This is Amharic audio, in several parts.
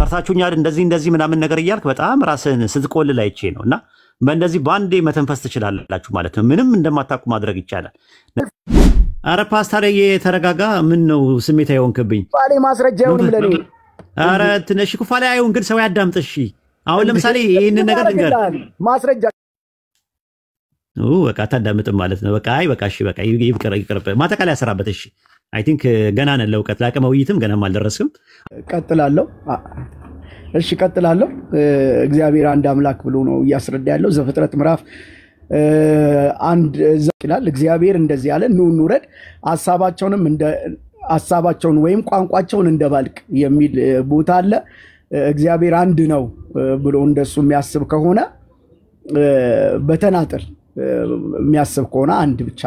ፈርታችሁኛል እንደዚህ ምናምን ነገር እያልክ በጣም ራስህን ስትቆልል አይቼ ነውና በእንደዚህ ባንዴ መተንፈስ ትችላላችሁ ማለት ነው። ምንም እንደማታውቁ ማድረግ ይቻላል። አረ ፓስተር የተረጋጋ ምን ነው ስሜት አይሆንክብኝ? ፋሌ ማስረጃ ይሁን ለኔ። አረ ትንሽ ኩፋሌ አይሁን ግን ሰው ያዳምጥሽ። አሁን ለምሳሌ ይሄንን ነገር ልንገር ማስረጃ በቃ ታዳምጥም ማለት ነው። በቃ አይ በቃ እሺ በቃ ይቅርብ ማጠቃለያ ያሰራበት። እሺ አይ ቲንክ ገና ነን ለውቀት ለአቅመ ውይይትም ገናም አልደረስም። ቀጥላለሁ። እሺ ቀጥላለሁ። እግዚአብሔር አንድ አምላክ ብሎ ነው እያስረዳ ያለው። ዘፍጥረት ምዕራፍ አንድ ይላል እግዚአብሔር እንደዚህ ያለ ኑ እንውረድ ሐሳባቸውን ወይም ቋንቋቸውን እንደባልቅ የሚል ቦታ አለ። እግዚአብሔር አንድ ነው ብሎ እንደሱ የሚያስብ ከሆነ በተናጠል የሚያስብ ከሆነ አንድ ብቻ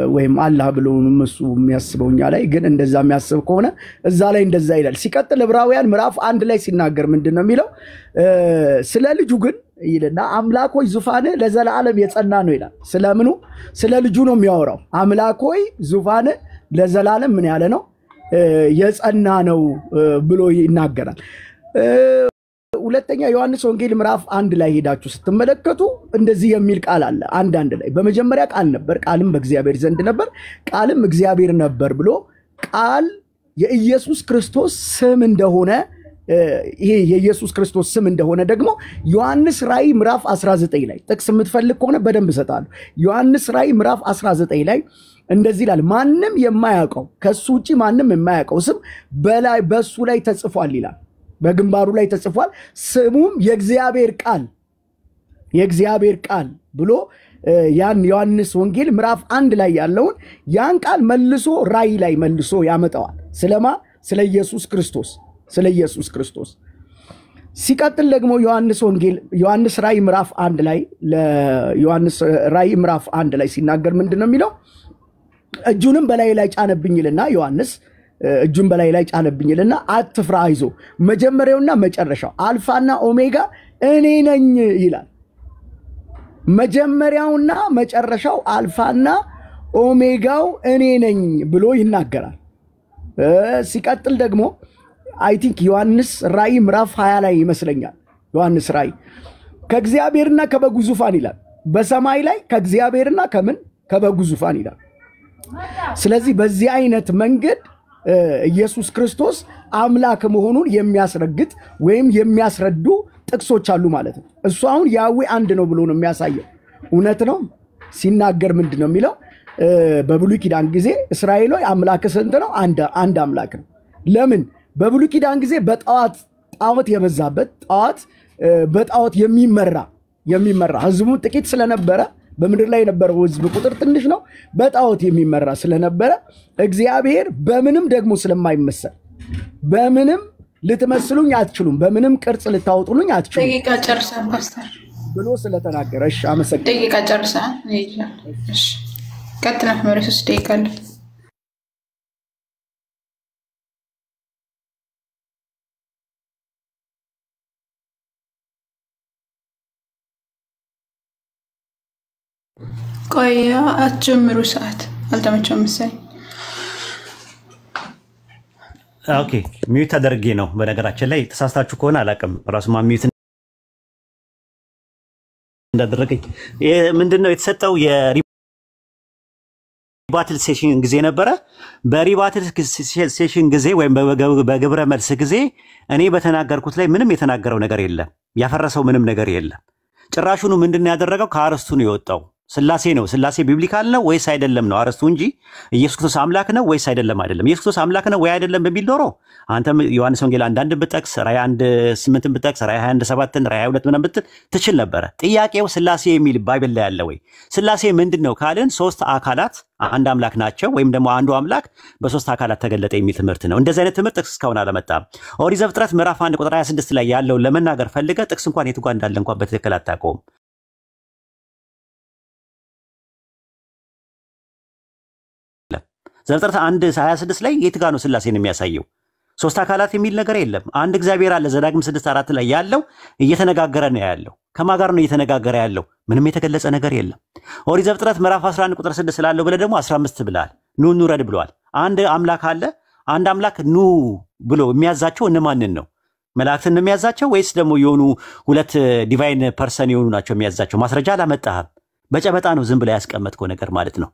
ወይም አላህ ብሎ እሱ የሚያስበውኛ ላይ ግን እንደዛ የሚያስብ ከሆነ እዛ ላይ እንደዛ ይላል። ሲቀጥል ዕብራውያን ምዕራፍ 1 ላይ ሲናገር ምንድነው የሚለው? ስለ ልጁ ግን ይልና አምላኮይ ዙፋን ለዘላለም የጸና ነው ይላል። ስለምኑ? ስለ ልጁ ነው የሚያወራው። አምላኮይ ዙፋን ለዘላለም ምን ያለ ነው? የጸና ነው ብሎ ይናገራል። ሁለተኛ ዮሐንስ ወንጌል ምዕራፍ 1 ላይ ሄዳችሁ ስትመለከቱ እንደዚህ የሚል ቃል አለ። አንድ ላይ በመጀመሪያ ቃል ነበር፣ ቃልም በእግዚአብሔር ዘንድ ነበር፣ ቃልም እግዚአብሔር ነበር ብሎ ቃል የኢየሱስ ክርስቶስ ስም እንደሆነ ይሄ የኢየሱስ ክርስቶስ ስም እንደሆነ ደግሞ ዮሐንስ ራእይ ምዕራፍ 19 ላይ ጥቅስ የምትፈልግ ከሆነ በደንብ እሰጣለሁ። ዮሐንስ ራእይ ምዕራፍ 19 ላይ እንደዚህ ይላል፣ ማንም የማያውቀው ከሱ ውጪ ማንም የማያውቀው ስም በላይ በሱ ላይ ተጽፏል ይላል። በግንባሩ ላይ ተጽፏል። ስሙም የእግዚአብሔር ቃል ብሎ ያን ዮሐንስ ወንጌል ምዕራፍ 1 ላይ ያለውን ያን ቃል መልሶ ራእይ ላይ መልሶ ያመጣዋል። ስለማ ስለ ኢየሱስ ክርስቶስ ሲቀጥል ደግሞ ዮሐንስ ራእይ ምዕራፍ 1 ላይ ለዮሐንስ ራእይ ምዕራፍ 1 ላይ ሲናገር ምንድነው የሚለው? እጁንም በላይ ላይ ጫነብኝ ይልና ዮሐንስ እጁን በላይ ላይ ጫነብኝልና አትፍራ አይዞ መጀመሪያውና መጨረሻው አልፋና ኦሜጋ እኔ ነኝ ይላል። መጀመሪያውና መጨረሻው አልፋና ኦሜጋው እኔ ነኝ ብሎ ይናገራል። ሲቀጥል ደግሞ አይ ቲንክ ዮሐንስ ራእይ ምዕራፍ 20 ላይ ይመስለኛል። ዮሐንስ ራእይ ከእግዚአብሔርና ከበጉ ዙፋን ይላል። በሰማይ ላይ ከእግዚአብሔርና ከበጉ ዙፋን ይላል። ስለዚህ በዚህ አይነት መንገድ ኢየሱስ ክርስቶስ አምላክ መሆኑን የሚያስረግጥ ወይም የሚያስረዱ ጥቅሶች አሉ ማለት ነው። እሱ አሁን ያዌ አንድ ነው ብሎ ነው የሚያሳየው። እውነት ነው ሲናገር ምንድነው የሚለው? በብሉይ ኪዳን ጊዜ እስራኤል ሆይ አምላክ ስንት ነው? አንድ አምላክ ነው። ለምን? በብሉይ ኪዳን ጊዜ ጣዖት የበዛበት በጣዖት የሚመራ ህዝቡ ጥቂት ስለነበረ በምድር ላይ የነበረው ህዝብ ቁጥር ትንሽ ነው። በጣዖት የሚመራ ስለነበረ እግዚአብሔር በምንም ደግሞ ስለማይመሰል በምንም ልትመስሉኝ አትችሉም፣ በምንም ቅርጽ ልታወጡልኝ አትችሉም ደቂቃ ጨርሰን ፓስተር ብሎ ስለተናገረ እሺ አመሰግናለሁ። ደቂቃ ጨርሰን እሺ ቀጥታ መረስ ደቂቃ አለ። ቆያ አትጀምሩ፣ ሰዓት አልተመቸም መሰለኝ። ኦኬ ሚዩት አድርጌ ነው። በነገራችን ላይ ተሳስታችሁ ከሆነ አላውቅም ራሱ ሚዩት እንዳደረገኝ ምንድነው የተሰጠው የሪባትል ሴሽን ጊዜ ነበረ። በሪባትል ሴሽን ጊዜ ወይም በግብረ መልስ ጊዜ እኔ በተናገርኩት ላይ ምንም የተናገረው ነገር የለም፣ ያፈረሰው ምንም ነገር የለም። ጭራሹኑ ምንድነው ያደረገው? ከአርስቱ ነው የወጣው። ስላሴ ነው። ስላሴ ቢብሊካል ነው ወይስ አይደለም ነው አርስቱ እንጂ ኢየሱስ ክርስቶስ አምላክ ነው ወይስ አይደለም አይደለም። ኢየሱስ ክርስቶስ አምላክ ነው ወይ አይደለም በሚል ኖሮ አንተም ዮሐንስ ወንጌል 1 ብትጠቅስ ራእይ 1:8 ብትጠቅስ ራእይ 21:7 ራእይ 22 ምናምን ብትል ትችል ነበር። ጥያቄው ስላሴ የሚል ባይብል ላይ ያለ ወይ? ስላሴ ምንድነው ካልን ሶስት አካላት አንድ አምላክ ናቸው ወይም ደግሞ አንዱ አምላክ በሶስት አካላት ተገለጠ የሚል ትምህርት ነው። እንደዚህ አይነት ትምህርት ጥቅስ እስካሁን አልመጣም። ኦሪት ዘፍጥረት ምዕራፍ 1 ቁጥር 26 ላይ ያለው ለመናገር ፈልገ ጥቅስ እንኳን የቱ ጋር እንዳለ እንኳን በትክክል አታውቀውም። ዘፍጥረት 1:26 ላይ የት ጋር ነው ስላሴን የሚያሳየው? ሶስት አካላት የሚል ነገር የለም። አንድ እግዚአብሔር አለ። ዘዳግም 6:4 ላይ ያለው እየተነጋገረ ነው ያለው። ከማን ጋር ነው እየተነጋገረ ያለው? ምንም የተገለጸ ነገር የለም። ኦሪት ዘፍጥረት ምዕራፍ 11 ቁጥር 6 ስላለው ብለ ደግሞ 15 ብሏል። ኑ እንውረድ ብሏል። አንድ አምላክ አለ። አንድ አምላክ ኑ ብሎ የሚያዛቸው እነማንን ነው? መላእክትን ነው የሚያዛቸው ወይስ ደግሞ የሆኑ ሁለት ዲቫይን ፐርሰን የሆኑ ናቸው የሚያዛቸው? ማስረጃ አላመጣህም። በጨበጣ ነው ዝም ብላ ያስቀመጥከው ነገር ማለት ነው።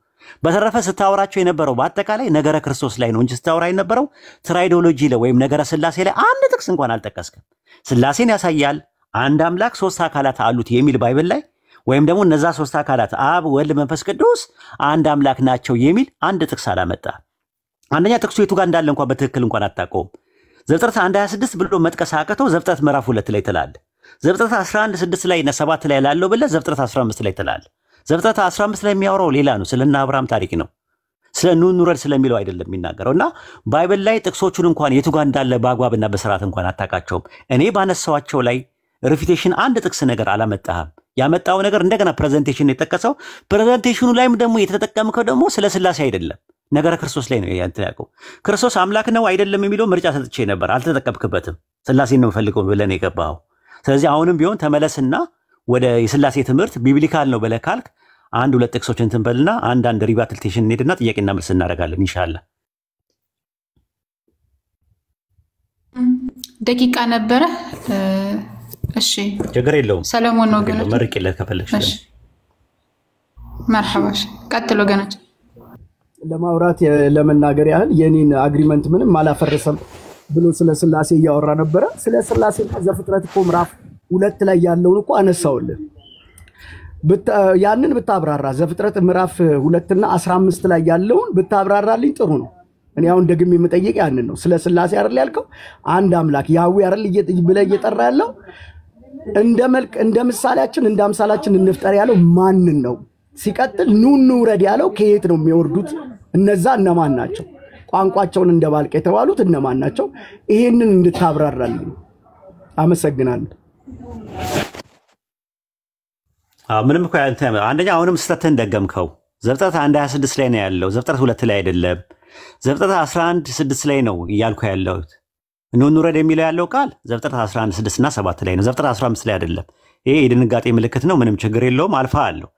በተረፈ ስታወራቸው የነበረው በአጠቃላይ ነገረ ክርስቶስ ላይ ነው እንጂ ስታወራ የነበረው ትራይዶሎጂ ላይ ወይም ነገረ ስላሴ ላይ አንድ ጥቅስ እንኳን አልጠቀስክም። ስላሴን ያሳያል አንድ አምላክ ሶስት አካላት አሉት የሚል ባይብል ላይ ወይም ደግሞ እነዛ ሶስት አካላት አብ፣ ወልድ፣ መንፈስ ቅዱስ አንድ አምላክ ናቸው የሚል አንድ ጥቅስ አላመጣ። አንደኛ ጥቅሱ የቱ ጋር እንዳለ እንኳን በትክክል እንኳን አታውቀውም። ዘፍጥረት 1:26 ብሎ መጥቀስ አቅተው ዘፍጥረት ምዕራፍ 2 ላይ ትላለህ። ዘፍጥረት 11:6 ላይ እና 7 ላይ ላለው ብለህ ዘፍጥረት 15 ላይ ትላለህ። ዘፍጥረት 15 ላይ የሚያወራው ሌላ ነው፣ ስለና አብርሃም ታሪክ ነው። ስለ ኑህ ኑረድ ስለሚለው አይደለም የሚናገረውና ባይብል ላይ ጥቅሶቹን እንኳን የቱ ጋር እንዳለ በአግባብና በስርዓት እንኳን አታውቃቸውም። እኔ ባነሳዋቸው ላይ ሪፊቴሽን አንድ ጥቅስ ነገር አላመጣህም። ያመጣው ነገር እንደገና ፕሬዘንቴሽን የጠቀሰው ፕሬዘንቴሽኑ ላይም ደግሞ የተጠቀምከው ደግሞ ስለ ስላሴ አይደለም፣ ነገረ ክርስቶስ ላይ ነው ያንተያቀው። ክርስቶስ አምላክ ነው አይደለም የሚለው ምርጫ ሰጥቼ ነበር፣ አልተጠቀምክበትም። ስላሴን ነው ፈልገው ብለን የገባው። ስለዚህ አሁንም ቢሆን ተመለስና ወደ የስላሴ ትምህርት ቢብሊካል ነው ብለህ ካልክ አንድ ሁለት ጥቅሶችን ትንበልና አንድ ሪባትልቴሽን እንሄድና ጥያቄና መልስ እናደርጋለን ኢንሻአላህ። ደቂቃ ነበረ። እሺ ችግር የለውም። ሰለሞን ነው ግን መርቂለት ከፈለግሽ። እሺ መርሐባሽ ቀጥሎ ገናች ለማውራት ለመናገር ያህል የኔን አግሪመንት ምንም አላፈረሰም ብሎ ስለ ስላሴ እያወራ ነበረ። ስለ ስላሴ ዘፍጥረት እኮ ምዕራፍ 2 ላይ ያለውን እኮ አነሳውልህ። ያንን ብታብራራ ዘፍጥረት ምዕራፍ 2 እና 15 ላይ ያለውን ብታብራራልኝ ጥሩ ነው። እኔ አሁን ደግሜ የምጠይቅ ያንን ነው። ስለ ስላሴ አይደል ያልከው? አንድ አምላክ ያህዌ አይደል ብለህ እየጠራ ያለው? እንደ መልክ እንደ ምሳሌያችን እንደ አምሳላችን እንፍጠር ያለው ማንን ነው? ሲቀጥል ኑ እንውረድ ያለው ከየት ነው የሚወርዱት? እነዛ እነማን ናቸው? ቋንቋቸውን እንደባልቅ የተባሉት እነማን ናቸው? ይሄንን እንድታብራራልኝ አመሰግናለሁ። ምንም እኮ አንደኛ አሁንም ስተትን ደገምከው። ዘፍጥረት 1:26 ላይ ነው ያለው፣ ዘፍጥረት 2 ላይ አይደለም። ዘፍጥረት 11:6 ላይ ነው እያልኩ ያለሁት። ኑ እንውረድ የሚለው ያለው ቃል ዘፍጥረት 11:6 እና 7 ላይ ነው፣ ዘፍጥረት 15 ላይ አይደለም። ይሄ የድንጋጤ ምልክት ነው። ምንም ችግር የለውም። አልፋ አለው።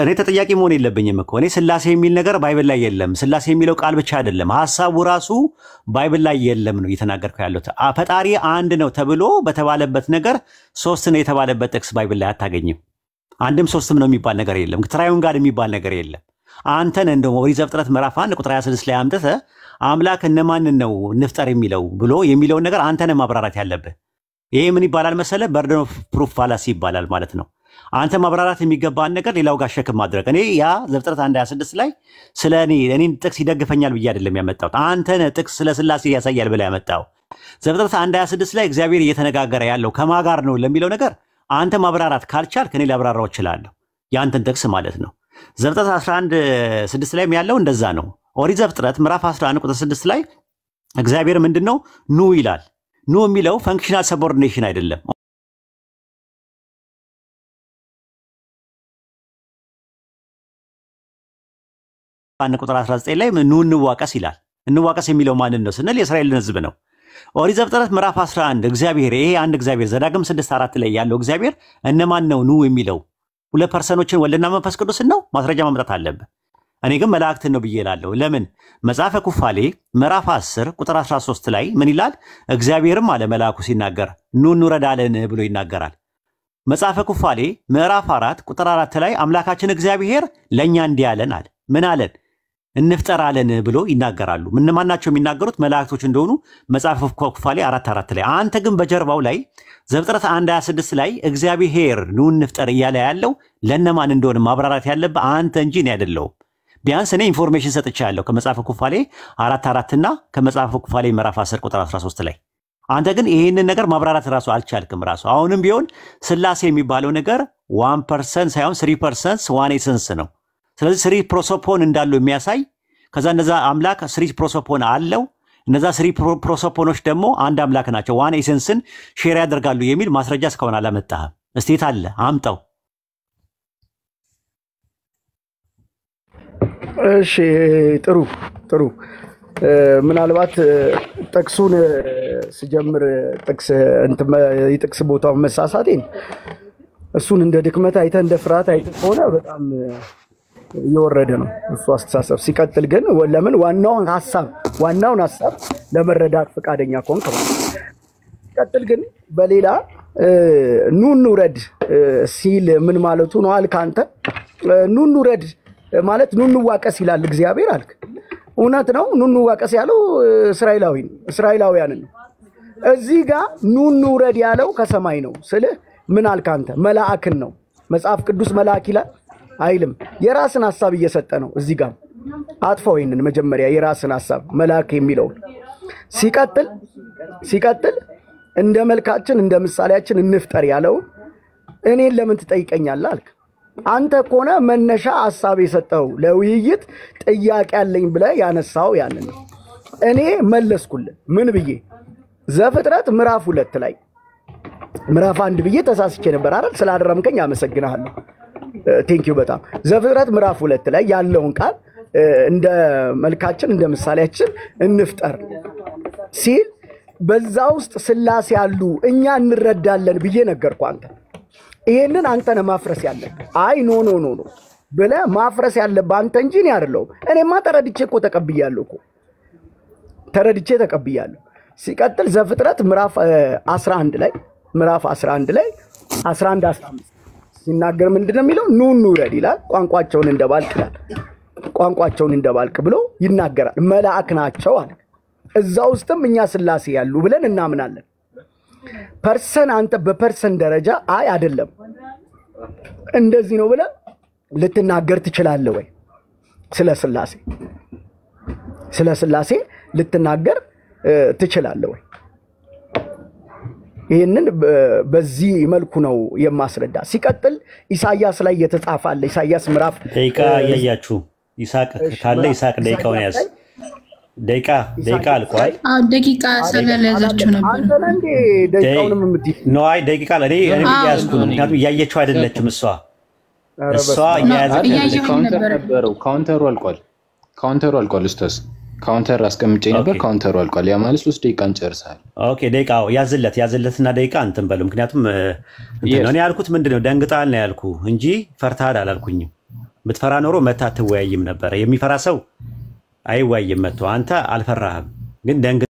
እኔ ተጠያቂ መሆን የለብኝም እኮ። እኔ ስላሴ የሚል ነገር ባይብል ላይ የለም። ስላሴ የሚለው ቃል ብቻ አይደለም፣ ሐሳቡ ራሱ ባይብል ላይ የለም ነው እየተናገርኩ ያለሁት። ፈጣሪ አንድ ነው ተብሎ በተባለበት ነገር ሶስት ነው የተባለበት ጥቅስ ባይብል ላይ አታገኝም። አንድም ሶስትም ነው የሚባል ነገር የለም። ትራዩን ጋር የሚባል ነገር የለም። አንተን እንደው ኦሪት ዘፍጥረት ምዕራፍ 1 ቁጥር 26 ላይ አምጥተህ አምላክ እነማንን ነው እንፍጠር የሚለው ብሎ የሚለውን ነገር አንተን ማብራራት ያለብህ። ይሄ ምን ይባላል መሰለ? በርደን ኦፍ ፕሩፍ ፋላሲ ይባላል ማለት ነው። አንተ ማብራራት የሚገባን ነገር ሌላው ጋር ሸክም ማድረግ። እኔ ያ ዘፍጥረት 1:26 ላይ ስለ እኔን ጥቅስ ይደግፈኛል ብዬ አይደለም ያመጣሁት። አንተን ጥቅስ ስለ ስላሴ ያሳያል ብለህ ያመጣው። ዘፍጥረት 1:26 ላይ እግዚአብሔር እየተነጋገረ ያለው ከማን ጋር ነው ለሚለው ነገር አንተ ማብራራት ካልቻልክ እኔ ላብራራው እችላለሁ፣ ያንተን ጥቅስ ማለት ነው። ዘፍጥረት 11:6 ላይ ያለው እንደዛ ነው። ኦሪት ዘፍጥረት ምዕራፍ 11 ቁጥር 6 ላይ እግዚአብሔር ምንድነው ኑ ይላል። ኑ የሚለው ፈንክሽናል ሰቦርዲኔሽን አይደለም። ቁጥር 19 ላይ ኑ እንዋቀስ ይላል። እንዋቀስ የሚለው ማንን ነው ስንል የእስራኤልን ሕዝብ ነው። ኦሪት ዘፍጥረት ምዕራፍ 11 እግዚአብሔር ይሄ አንድ እግዚአብሔር ዘዳግም 6:4 ላይ ያለው እግዚአብሔር እነማን ነው ኑ የሚለው? ሁለት ፐርሰኖችን ወልድና መንፈስ ቅዱስን ነው። ማስረጃ ማምጣት አለብህ። እኔ ግን መላእክትን ነው ብዬ እላለሁ። ለምን? መጽሐፈ ኩፋሌ ምዕራፍ 10 ቁጥር 13 ላይ ምን ይላል? እግዚአብሔርም አለ መልአኩ ሲናገር ኑ እንውረድ አለን ብሎ ይናገራል። መጽሐፈ ኩፋሌ ምዕራፍ 4 ቁጥር 4 ላይ አምላካችን እግዚአብሔር ለእኛ እንዲህ አለን አለ። ምን አለን? እንፍጠር አለን ብሎ ይናገራሉ። እነማን ናቸው የሚናገሩት? መላእክቶች እንደሆኑ መጽሐፈ ኩፋሌ 4:4 ላይ። አንተ ግን በጀርባው ላይ ዘፍጥረት 1:26 ላይ እግዚአብሔር ኑ እንፍጠር እያለ ያለው ለነማን እንደሆነ ማብራራት ያለብህ አንተ እንጂ እኔ አይደለሁም። ቢያንስ እኔ ኢንፎርሜሽን ሰጥቻለሁ ከመጽሐፈ ኩፋሌ 4:4 እና ከመጽሐፈ ኩፋሌ ምዕራፍ 10 ቁጥር 13 ላይ። አንተ ግን ይሄንን ነገር ማብራራት ራሱ አልቻልክም። ራሱ አሁንም ቢሆን ስላሴ የሚባለው ነገር 1% ሳይሆን 3% ዋን ኤሰንስ ነው። ስለዚህ 3 ፕሮሶፖን እንዳለው የሚያሳይ ከዛ እነዛ አምላክ 3 ፕሮሶፖን አለው። እነዛ 3 ፕሮሶፖኖች ደግሞ አንድ አምላክ ናቸው፣ ዋን ኤሰንስን ሼር ያደርጋሉ የሚል ማስረጃ እስካሁን አላመጣህም። እስቲ የት አለ? አምጣው። እሺ ጥሩ። ምናልባት ጥቅሱን ስጀምር የጥቅስ ቦታውን መሳሳቴን እሱን እንደ ድክመት አይተህ እንደ ፍርሃት አይተህ ከሆነ በጣም እየወረደ ነው እሱ አስተሳሰብ። ሲቀጥል ግን ለምን ዋናውን ሐሳብ ለመረዳት ፈቃደኛ ከሆንክ ሲቀጥል ግን በሌላ ኑ እንውረድ ሲል ምን ማለቱ ነው አልክ አንተ? ኑ እንውረድ ማለት ኑ እንዋቀስ ይላል እግዚአብሔር አልክ። እውነት ነው። ኑ እንዋቀስ ያለው እስራኤላውያንን ነው። እዚህ ጋር ኑ እንውረድ ያለው ከሰማይ ነው ስልህ ምን አልክ አንተ? መልአክን ነው። መጽሐፍ ቅዱስ መልአክ ይላል አይልም። የራስን ሐሳብ እየሰጠ ነው እዚህ ጋር። አጥፋው ይሄንን መጀመሪያ የራስን ሐሳብ መልአክ የሚለው ሲቀጥል እንደ መልካችን እንደ ምሳሌያችን እንፍጠር ያለው እኔን ለምን ትጠይቀኛለህ አልክ። አንተ ኮነ መነሻ ሐሳብ የሰጠው ለውይይት ጥያቄ አለኝ ብለህ ያነሳው ያንን ነው። እኔ መለስኩልህ ምን ብዬ? ዘፍጥረት ምዕራፍ 2 ላይ ምዕራፍ 1 ብዬ ተሳስቼ ነበር አይደል? ስላደረምከኝ አመሰግናለሁ። ቴንኪው በጣም። ዘፍጥረት ምዕራፍ 2 ላይ ያለውን ቃል እንደ መልካችን እንደ ምሳሌያችን እንፍጠር ሲል በዛ ውስጥ ስላሴ ያሉ እኛ እንረዳለን ብዬ ነገርኩ አንተ። ይሄንን አንተ ነህ ማፍረስ ያለብህ። አይ ኖ ብለህ ማፍረስ ያለብህ አንተ እንጂ እኔ አይደለሁም። እኔማ ተረድቼ ተቀብያለሁ። ሲቀጥል ዘፍጥረት ምዕራፍ 11 ላይ 11:15 ሲናገር ምንድነው የሚለው? ኑ እንውረድ ይላል። ቋንቋቸውን እንደባልቅ ብሎ ይናገራል። መልአክ ናቸው አለ። እዛ ውስጥም እኛ ስላሴ ያሉ ብለን እናምናለን። ፐርሰን አንተ በፐርሰን ደረጃ አይ አይደለም እንደዚህ ነው ብለህ ልትናገር ትችላለህ ወይ? ስለ ስላሴ ልትናገር ትችላለህ ወይ? ይሄንን በዚህ መልኩ ነው የማስረዳ። ሲቀጥል ኢሳይያስ ላይ የተጻፈ አለ። ኢሳይያስ ምዕራፍ ደቂቃ ያያችሁ ይስሐቅ ካለ ይስሐቅ ደቂቃውን ያዝ። ደቂቃ አልቋል። ደቂቃ ስለለዛችሁ ነበር። አንተ እንዴ ደቂቃውንም የምትይ ነው? አይ ደቂቃ እኔ ያዝኩ ነው። ምክንያቱም እያየችው አይደለችም እሷ ካውንተሩ አልቋል። ኡስታዝ ካውንተር አስቀምጬ ነበር። ካውንተሩ አልቋል። ያ ማለት 3 ደቂቃ እንጨርሳለን። ኦኬ ደቂቃው ያዝለትና ደቂቃ እንትን በሉ። ምክንያቱም ነው ያልኩት ምንድነው ደንግጣል ነው ያልኩ እንጂ ፈርታል አላልኩኝም። ብትፈራ ኖሮ መታ አትወያይም ነበር። የሚፈራ ሰው አይወያይም መጥቶ። አንተ አልፈራህም ግን ደንግጣል።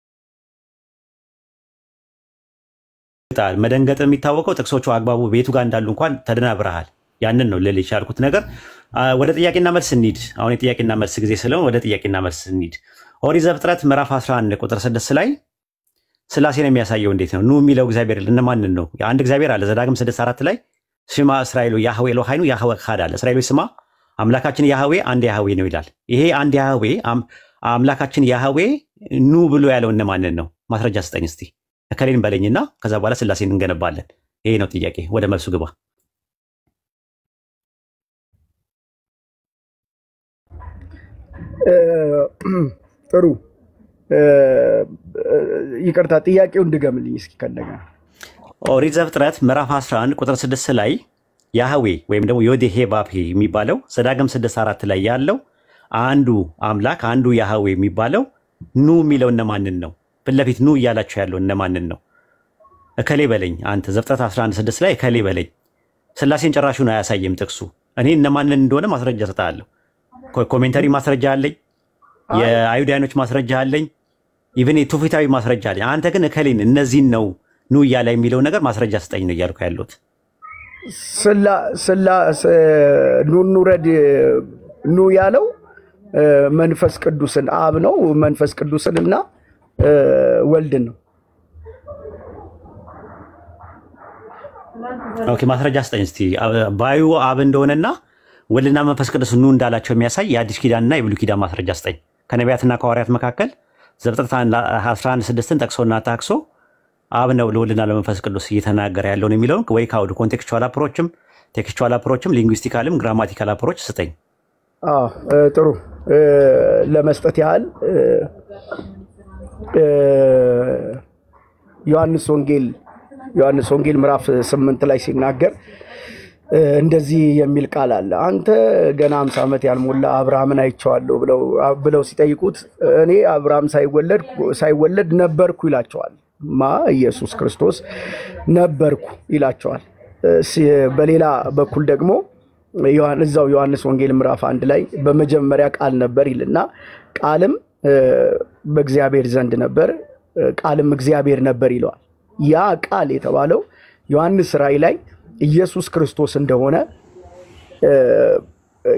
መደንገጥ የሚታወቀው ጥቅሶቹ አግባቡ ቤቱ ጋር እንዳሉ እንኳን ተደናብረሃል። ያንን ነው ልልሽ ያልኩት ነገር። ወደ ጥያቄና መልስ እንሂድ። አሁን የጥያቄና መልስ ጊዜ ስለሆነ ወደ ጥያቄና መልስ እንሂድ። ኦሪት ዘፍጥረት ምዕራፍ 11 ቁጥር 6 ላይ ስላሴን የሚያሳየው እንዴት ነው? ኑ የሚለው እግዚአብሔር ለማንን ነው? አንድ እግዚአብሔር አለ። ዘዳግም 6:4 ላይ ስማ እስራኤል ያህዌ ኤሎሃይኑ ያህዌ ኻድ አለ። እስራኤል ስማ አምላካችን ያህዌ አንድ ያህዌ ነው ይላል። ይሄ አንድ ያህዌ አምላካችን ያህዌ ኑ ብሎ ያለው እነማንን ነው? ማስረጃ ስጠኝ እስቲ። እከሌን በለኝና ከዛ በኋላ ስላሴን እንገነባለን። ይሄ ነው ጥያቄ። ወደ መልሱ ግባ። ጥሩ ይቅርታ፣ ጥያቄውን ድገምልኝ እስኪ ከነገ። ኦሪት ዘፍጥረት ምዕራፍ 11 ቁጥር 6 ላይ ያህዌ ወይም ደግሞ ዮዴሄ ባፔ የሚባለው ዘዳግም 6:4 ላይ ያለው አንዱ አምላክ አንዱ ያህዌ የሚባለው ኑ የሚለው እነማንን ነው? በለፊት ኑ እያላችሁ ያለው እነማንን ነው? እከሌ በለኝ አንተ። ዘፍጥረት 11:6 ላይ እከሌ በለኝ። ስላሴን ጭራሹን አያሳየም ጥቅሱ። እኔ እነማንን እንደሆነ ማስረጃ ሰጣለሁ። ኮሜንታሪ ማስረጃ አለኝ። የአይሁዳኖች ማስረጃ አለኝ። ኢቭን የትውፊታዊ ማስረጃ አለኝ። አንተ ግን እከሌን እነዚህን ነው ኑ እያለ የሚለው ነገር ማስረጃ ስጠኝ ነው እያልኩ ያለሁት። ኑ እንውረድ ኑ ያለው መንፈስ ቅዱስን አብ ነው። መንፈስ ቅዱስንና ወልድን ነው። ኦኬ ማስረጃ ስጠኝ እስቲ። ባዩ አብ እንደሆነና ወልድና መንፈስ ቅዱስ ኑ እንዳላቸው የሚያሳይ የአዲስ ኪዳንና የብሉይ ኪዳን ማስረጃ ስጠኝ። ከነቢያትና ከሐዋርያት መካከል ዘፍጥረት 11:6ን ጠቅሶና ታክሶ አብ ነው ለወልድና ለመንፈስ ቅዱስ እየተናገረ ያለውን የሚለውን ወይ ካውድ ኮንቴክስቹዋል አፕሮችም ቴክስቹዋል አፕሮችም ሊንጉስቲካልም ግራማቲካል አፕሮች ስጠኝ። ጥሩ ለመስጠት ያህል ዮሐንስ ወንጌል ምዕራፍ 8 ላይ ሲናገር እንደዚህ የሚል ቃል አለ። አንተ ገና 50 ዓመት ያልሞላ አብርሃምን አይቼዋለሁ ብለው ሲጠይቁት እኔ አብርሃም ሳይወለድ ነበርኩ ይላቸዋል። ኢየሱስ ክርስቶስ ነበርኩ ይላቸዋል። በሌላ በኩል ደግሞ እዛው ዮሐንስ ወንጌል ምዕራፍ 1 ላይ በመጀመሪያ ቃል ነበር ይልና ቃልም በእግዚአብሔር ዘንድ ነበር፣ ቃልም እግዚአብሔር ነበር ይለዋል። ያ ቃል የተባለው ዮሐንስ ራእይ ላይ ኢየሱስ ክርስቶስ እንደሆነ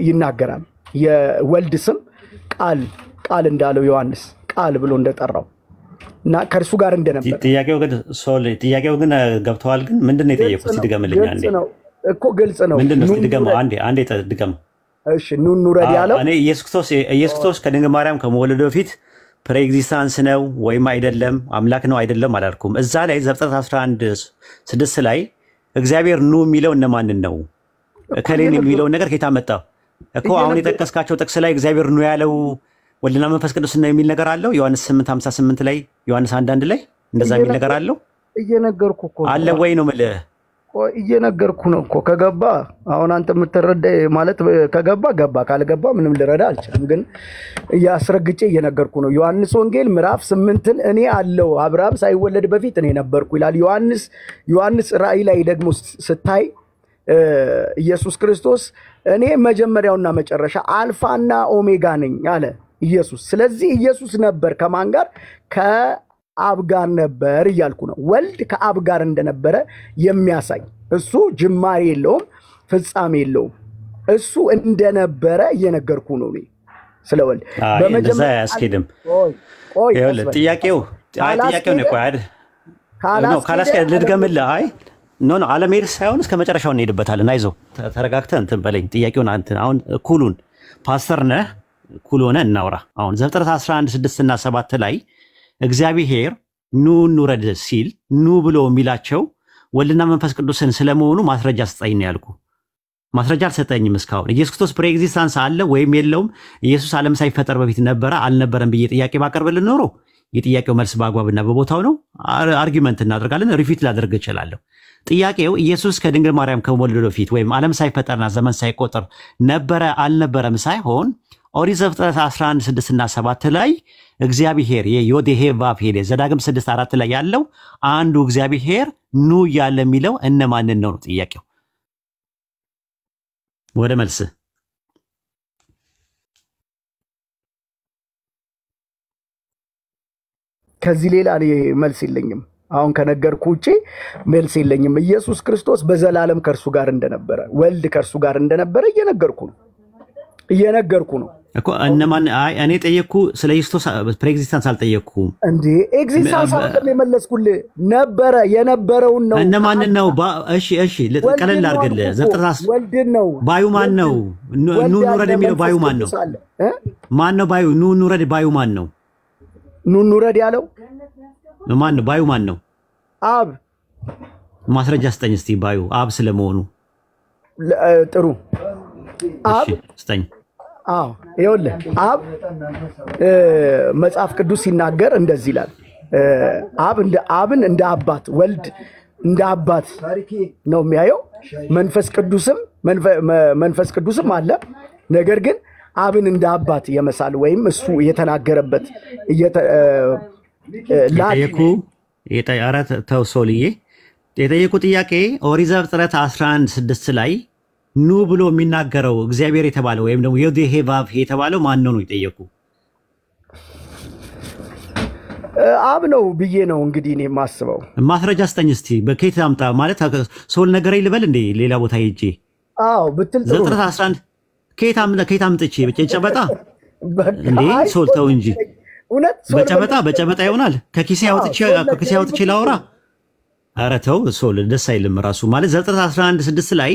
ይናገራል። የወልድ ስም ቃል እንዳለው ዮሐንስ ቃል ብሎ እንደጠራው እና ከእርሱ ጋር እንደነበር ጥያቄው ግን ገብተዋል። ግን ምንድነው የጠየቁት? ሲድገምልኛ እንዴ እኮ ግልጽ ነው። ምንድነው? ሲድገመው አንዴ ድገም። እሺ ኑን ውረድ ያለው እኔ ኢየሱስ ክርስቶስ ከድንግል ማርያም ከመወለዱ በፊት ፕሬኤግዚስታንስ ነው ወይም አይደለም፣ አምላክ ነው አይደለም አላልኩም። እዛ ላይ ዘፍጥረት 11:6 ላይ እግዚአብሔር ኑ የሚለው እነማንን ነው? ከሌን የሚለውን ነገር ከየት አመጣው እኮ? አሁን የጠቀስካቸው ጥቅስ ላይ እግዚአብሔር ኑ ያለው ወልድና መንፈስ ቅዱስ ነው የሚል ነገር አለው። ዮሐንስ 8:58 ላይ ዮሐንስ 1:1 ላይ እንደዛ የሚል ነገር አለው። እየነገርኩ እኮ አለ ወይ ነው የምልህ። እየነገርኩ ነው እኮ። ከገባ አሁን አንተ የምትረዳ ማለት ገባ፣ ካልገባ ምንም ልረዳ አልችልም። ግን እያስረግጬ እየነገርኩ ነው። ዮሐንስ ወንጌል ምዕራፍ 8ን እኔ አለው አብርሃም ሳይወለድ በፊት እኔ ነበርኩ ይላል። ዮሐንስ ራእይ ላይ ደግሞ ስታይ ኢየሱስ ክርስቶስ እኔ መጀመሪያውና መጨረሻ አልፋና ኦሜጋ ነኝ አለ ኢየሱስ። ስለዚህ ኢየሱስ ነበር ከማን ጋር? ከአብ ጋር ነበር እያልኩ ነው። ወልድ ከአብ ጋር እንደነበረ የሚያሳይ እሱ ጅማሬ የለውም ፍጻሜ የለውም። እሱ እንደነበረ እየነገርኩ ነው ስለ ወልድ። በመጀመሪያ ያስኬድም ጥያቄው ነው። ካላስኬድ ልድገምልህ። አይ ኖ አለመሄድ ሳይሆን እስከ መጨረሻው እንሄድበታለን። አይዞህ ተረጋግተህ እንትን በለኝ። ጥያቄውን አሁን ኩሉን ፓስተር ነህ ኩል ሆነ እናውራ። አሁን ዘፍጥረት 11:6 እና 7 ላይ እግዚአብሔር ኑ እንውረድ ሲል ኑ ብሎ የሚላቸው ወልድና መንፈስ ቅዱስን ስለመሆኑ ማስረጃ ስጠኝ ነው ያልኩ። ማስረጃ አልሰጠኝም እስካሁን። ኢየሱስ ክርስቶስ ፕሬኤግዚስታንስ አለ ወይም የለውም፣ ኢየሱስ ዓለም ሳይፈጠር በፊት ነበረ አልነበረም ብዬ ጥያቄ ባቀርብልን ኖሮ የጥያቄው መልስ በአግባብና በቦታው ነው። አርጊመንት እናደርጋለን፣ ሪፊት ላደርግ እችላለሁ። ጥያቄው ኢየሱስ ከድንግል ማርያም ከመወለዱ በፊት ወይም ዓለም ሳይፈጠርና ዘመን ሳይቆጠር ነበረ አልነበረም ሳይሆን ኦሪት ዘፍጥረት 11:6 እና 7 ላይ እግዚአብሔር የዮዴሄ ቫቭሄ ዘዳግም 6:4 ላይ ያለው አንዱ እግዚአብሔር ኑ እያለ የሚለው እነማንን ነው ጥያቄው። ወደ መልስ ከዚህ ሌላ መልስ የለኝም። አሁን ከነገርኩ ውጪ መልስ የለኝም። ኢየሱስ ክርስቶስ በዘላለም ከእርሱ ጋር እንደነበረ ወልድ ከእርሱ ጋር እንደነበረ እየነገርኩ ነው እኮ። እነማን? አይ እኔ ጠየቅኩ ስለ ኢየሱስ ፕሬኤግዚስታንስ አልጠየቅኩም እንዴ። ኤግዚስታንስ ነበረ የነበረውን ነው። እነማን ነው? እሺ ቀለል አድርግልህ። ዘፍጥረት ወልድ ነው። ባዩ ማን ነው? ኑ እንውረድ የሚለው ባዩ ማን ነው? ማን ነው ባዩ? ኑ እንውረድ ባዩ ማን ነው? ኑ እንውረድ ያለው ማን ነው? ባዩ ማን ነው? አብ። ማስረጃ ስጠኝ እስቲ ባዩ አብ ስለመሆኑ። ጥሩ አብ ስጠኝ። ይኸውልህ አብ መጽሐፍ ቅዱስ ሲናገር እንደዚህ ይላል። አብን እንደ አባት ወልድ እንደ አባት ነው የሚያየው። መንፈስ ቅዱስም አለ። ነገር ግን አብን እንደ አባት የመሳል ወይም እሱ የተናገረበት ተው ሶልዬ የጠየቁ ጥያቄ ኦሪት ዘፍጥረት 11:6 ላይ ኑ ብሎ የሚናገረው እግዚአብሔር የተባለው ወይም ደግሞ ዮዴሄ ቫቭሄ የተባለው ማን ነው የጠየቁ? አብ ነው ብዬ ነው እንግዲህ እኔ የማስበው። ማስረጃ ስጠኝ እስቲ። በከየት አምጣ ማለት ሶል ነገር ይልበል እንዴ ሌላ ቦታ ሄጄ ብትል ጥሩ። ዘፍጥረት 11 ከየት አምጥቼ በጨበጣ እንዴ ሶል ተው እንጂ በጨበጣ ይሆናል። ከኪሴ አውጥቼ ላውራ? ኧረ ተው ሶል ደስ አይልም ራሱ። ማለት ዘፍጥረት 11:6 ላይ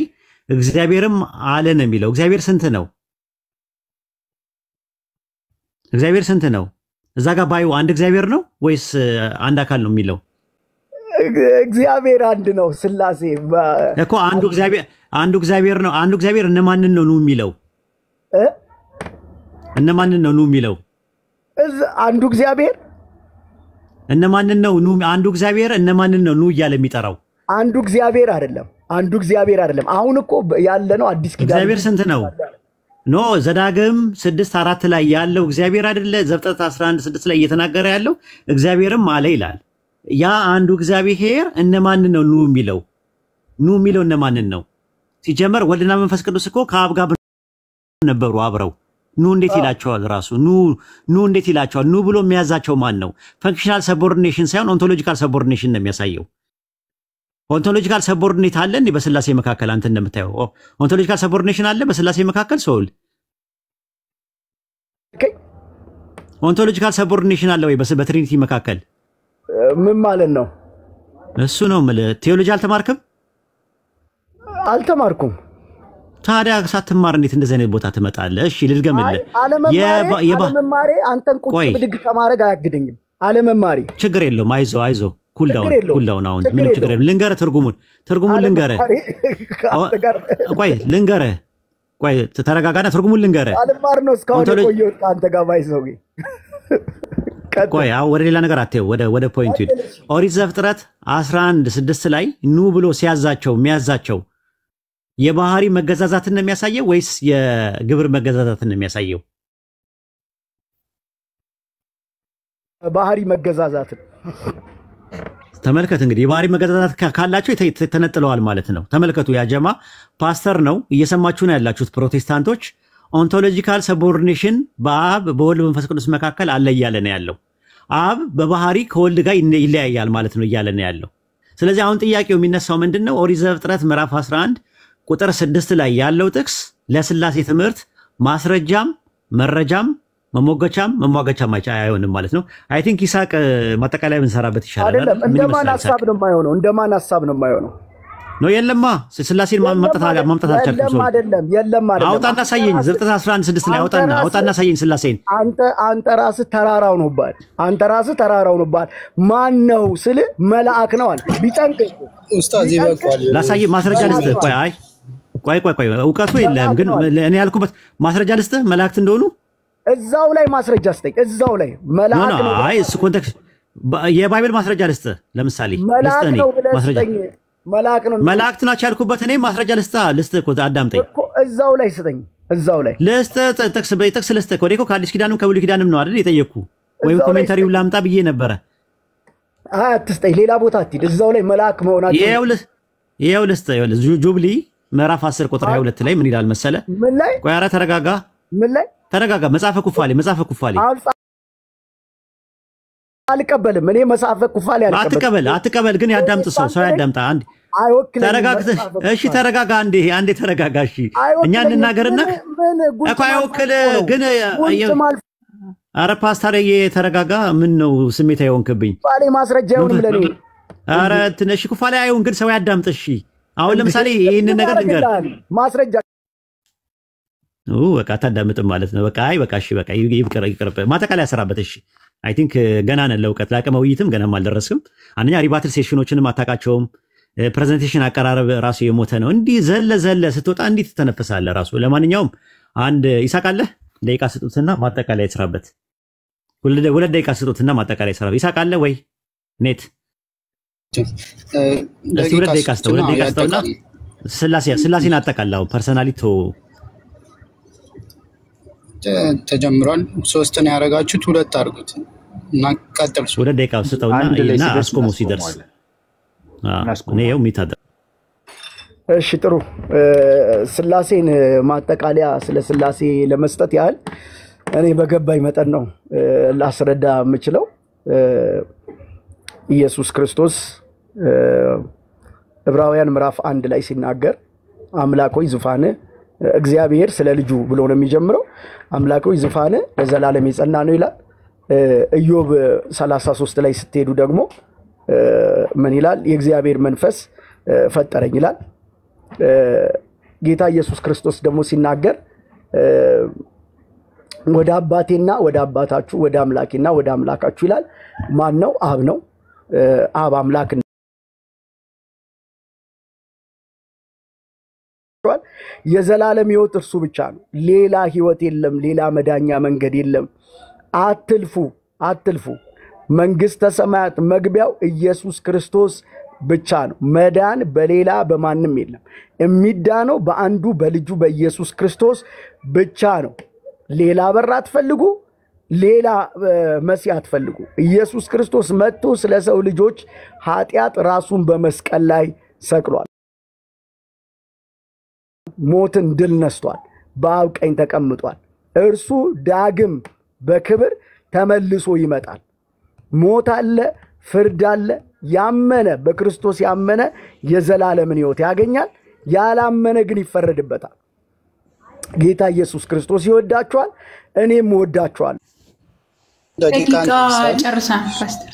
እግዚአብሔርም አለ ነው የሚለው። እግዚአብሔር ስንት ነው? እግዚአብሔር ስንት ነው? እዛ ጋር ባዩ አንድ እግዚአብሔር ነው ወይስ አንድ አካል ነው የሚለው? እግዚአብሔር አንድ ነው። ስላሴ እኮ አንዱ እግዚአብሔር ነው። አንዱ እግዚአብሔር እነማንን ነው ኑ የሚለው? እነማንን ነው ኑ የሚለው? አንዱ እግዚአብሔር እነማንን ነው ኑ? አንዱ እግዚአብሔር እነማንን ነው ኑ እያለ የሚጠራው? አንዱ እግዚአብሔር አይደለም። አሁን እኮ ያለ ነው አዲስ ኪዳን። እግዚአብሔር ስንት ነው? ኖ ዘዳግም 6:4 ላይ ያለው እግዚአብሔር አይደለ? ዘፍጥረት 11:6 ላይ እየተናገረ ያለው እግዚአብሔርም አለ ይላል። ያ አንዱ እግዚአብሔር እነማንን ነው ኑ የሚለው? ኑ የሚለው እነማንን ነው? ሲጀመር ወልድና መንፈስ ቅዱስ እኮ ከአብ ጋር ነበሩ አብረው። ኑ እንዴት ይላቸዋል? ራሱ ኑ እንዴት ይላቸዋል? ኑ ብሎ የሚያዛቸው ማን ነው? ፈንክሽናል ሰቦርዲኔሽን ሳይሆን ኦንቶሎጂካል ሰቦርዲኔሽን ነው የሚያሳየው። ኦንቶሎጂካል ሰቦርዲኔት አለ እንዴ በስላሴ መካከል? አንተ እንደምታየው ኦንቶሎጂካል ሰቦርዲኔሽን አለ በስላሴ መካከል? ሶል ኦንቶሎጂካል ሰቦርዲኔሽን አለ ወይ በትሪኒቲ መካከል? ምን ማለት ነው እሱ? ነው ማለት ቴዎሎጂ አልተማርክም? አልተማርኩም። ታዲያ ሳትማር እንዴት እንደዚህ አይነት ቦታ ትመጣለህ? እሺ ልድገምልህ። አለመማሬ አንተን ቁጭ ብድግ ከማድረግ አያግደኝም። አለመማሬ ችግር የለውም። አይዞ ኩልዳውን አሁን ምንም ችግር የለም። ልንገርህ ትርጉሙን ልንገርህ። ቆይ ተረጋጋና ትርጉሙን ልንገርህ። አልማር ነው እስካሁን የቆየሁት አንተ ጋር ባይዘው። ቆይ ወደ ሌላ ነገር አትየው፣ ወደ ፖይንቱ ሂድ። ኦሪት ዘፍጥረት 11:6 ላይ ኑ ብሎ የሚያዛቸው የባህሪ መገዛዛትን ነው የሚያሳየው ወይስ የግብር መገዛዛትን ነው የሚያሳየው? ባህሪ መገዛዛትን ተመልከት። እንግዲህ የባህሪ መገዛዛት ካላቸው ተነጥለዋል ማለት ነው። ተመልከቱ። ያጀማ ፓስተር ነው እየሰማችሁ ነው ያላችሁት ፕሮቴስታንቶች። ኦንቶሎጂካል ሰቦርዲኔሽን በአብ በወልድ በመንፈስ ቅዱስ መካከል አለ እያለ ነው ያለው። አብ በባህሪ ከወልድ ጋር ይለያያል ማለት ነው እያለ ነው ያለው። ስለዚህ አሁን ጥያቄው የሚነሳው ምንድነው? ኦሪት ዘፍጥረት ምዕራፍ 11 ቁጥር 6 ላይ ያለው ጥቅስ ለስላሴ ትምህርት ማስረጃም መረጃም መሟገቻም አይሆንም ማለት ነው። አይ ቲንክ ይሳቅ ማጠቃለያ ብንሰራበት ይሻላል። አይደለም እንደማን ሐሳብ ነው የማይሆነው? ነው የለማ ስላሴን ማምጣት አልቻልኩም። ሰው የለም አውጣና ሳየኝ። ዘፍጥረት 11:6 ላይ አውጣና ሳየኝ ስላሴን። አንተ ራስህ ተራራው ነው ባል ማን ነው ስል መልአክ ነው አለ። ቢጨንቀኝ ኡስታዝ ይበቃል። ላሳየህ ማስረጃ ልስጥህ። ቆይ እውቀቱ የለህም ግን እኔ ያልኩበት ማስረጃ ልስጥህ መላእክት እንደሆኑ እዛው ላይ ማስረጃ ስጠኝ። እዛው ላይ መልአክ ነው። አይ እሱ ኮንቴክስት የባይብል ማስረጃ ልስጥህ። ለምሳሌ ማስረጃ መላእክት ናቸው ያልኩበት እኔ ማስረጃ ልስጥህ እኮ አዳምጠኝ። እዛው ላይ ስጠኝ። እዛው ላይ ልስጥህ ጥቅስ ልስጥህ እኮ ከአዲስ ኪዳንም ከብሉይ ኪዳንም ነው አይደል የጠየቅኩ? ወይም ኮሜንታሪውን ላምጣ ብዬ ነበረ። አትስጠኝ፣ ሌላ ቦታ አትሂድ። እዛው ላይ መልአክ መሆናቸው ይኸው ልስጥህ። ጁብሊ ምዕራፍ 10 ቁጥር 22 ላይ ምን ይላል መሰለ? ምን ላይ? ቆይ ኧረ ተረጋጋ። ምን ላይ? ተረጋጋ። መጽሐፈ ኩፋሌ አልቀበልም። እኔ መጽሐፈ ኩፋሌ አትቀበል ግን ያዳምጥ። ሰው ያዳምጣ። አንዴ ተረጋግተህ እሺ፣ ተረጋጋ። አንዴ ተረጋጋ። እሺ እኛ እንናገርና እኮ አይወክል ግን ኧረ ፓስተር ተረጋጋ። ምን ነው ስሜታዊ ሆንክብኝ? ኩፋሌ ማስረጃ አይሆንም ለኔ። ኧረ ትንሽ ኩፋሌ አይሆን ግን ሰው ያዳምጥ። እሺ አሁን ለምሳሌ ይሄንን ነገር ልንገር ማስረጃ በቃ አታዳምጥም ማለት ነው። በቃ እሺ በቃ ይቅርብ። ማጠቃለያ ሰራበት። እሺ አይ ቲንክ ገና ነን ለእውቀት ለአቅመ ውይይትም ገናም አልደረስክም። አንደኛ ሪባትል ሴሽኖችንም አታውቃቸውም። ፕሬዘንቴሽን አቀራረብ ራሱ የሞተ ነው። እንዲህ ዘለ ስትወጣ እንዲህ ትተነፍሳለህ ራሱ። ለማንኛውም አንድ ይሳቃለህ ደቂቃ ስጡትና ማጠቃለያ ይሰራበት። ሁለት ደቂቃ ስጡትና ማጠቃለያ ይሰራበት። ይሳቃለህ ወይ ኔት? ሁለት ደቂቃ ስጠውና ስላሴን አጠቃላው ፐርሰናሊቶ ተጀምሯል። 3 ነው ያደረጋችሁት፣ 2 አድርጉት እና ቀጥሉ። ወደ ደቂቃ ስጠውና አስቆሞ ሲደርስ ነው የሚታደ። እሺ ጥሩ። ስላሴን ማጠቃለያ ስለ ስላሴ ለመስጠት ያህል እኔ በገባኝ መጠን ነው ላስረዳ የምችለው። ኢየሱስ ክርስቶስ ዕብራውያን ምዕራፍ 1 ላይ ሲናገር አምላክ ሆይ ዙፋንህ እግዚአብሔር ስለ ልጁ ብሎ ነው የሚጀምረው። አምላክ ሆይ ዙፋንህ ለዘላለም የጸና ነው ይላል። ኢዮብ 33 ላይ ስትሄዱ ደግሞ ምን ይላል? የእግዚአብሔር መንፈስ ፈጠረኝ ይላል። ጌታ ኢየሱስ ክርስቶስ ደግሞ ሲናገር ወደ አባቴና ወደ አባታችሁ ወደ አምላኬና ወደ አምላካችሁ ይላል። ማን ነው? አብ ነው። አብ አምላክ የዘላለም ሕይወት እርሱ ብቻ ነው። ሌላ ሕይወት የለም። ሌላ መዳኛ መንገድ የለም። አትልፉ። መንግስተ ሰማያት መግቢያው ኢየሱስ ክርስቶስ ብቻ ነው። መዳን በሌላ በማንም የለም። የሚዳነው በአንዱ በልጁ በኢየሱስ ክርስቶስ ብቻ ነው። ሌላ በር አትፈልጉ፣ ሌላ መሲህ አትፈልጉ። ኢየሱስ ክርስቶስ መጥቶ ስለ ሰው ልጆች ኃጢአት ራሱን በመስቀል ላይ ሰቅሏል። ሞትን ድል ነስቷል። በአብ ቀኝ ተቀምጧል። እርሱ ዳግም በክብር ተመልሶ ይመጣል። ሞት አለ፣ ፍርድ አለ፣ ያመነ በክርስቶስ ያመነ የዘላለምን ሕይወት ያገኛል ያላመነ ግን ይፈረድበታል ጌታ ኢየሱስ ክርስቶስ ይወዳችኋል እኔም እወዳችኋለሁ ደቂቃ ጨርሰን ፓስተር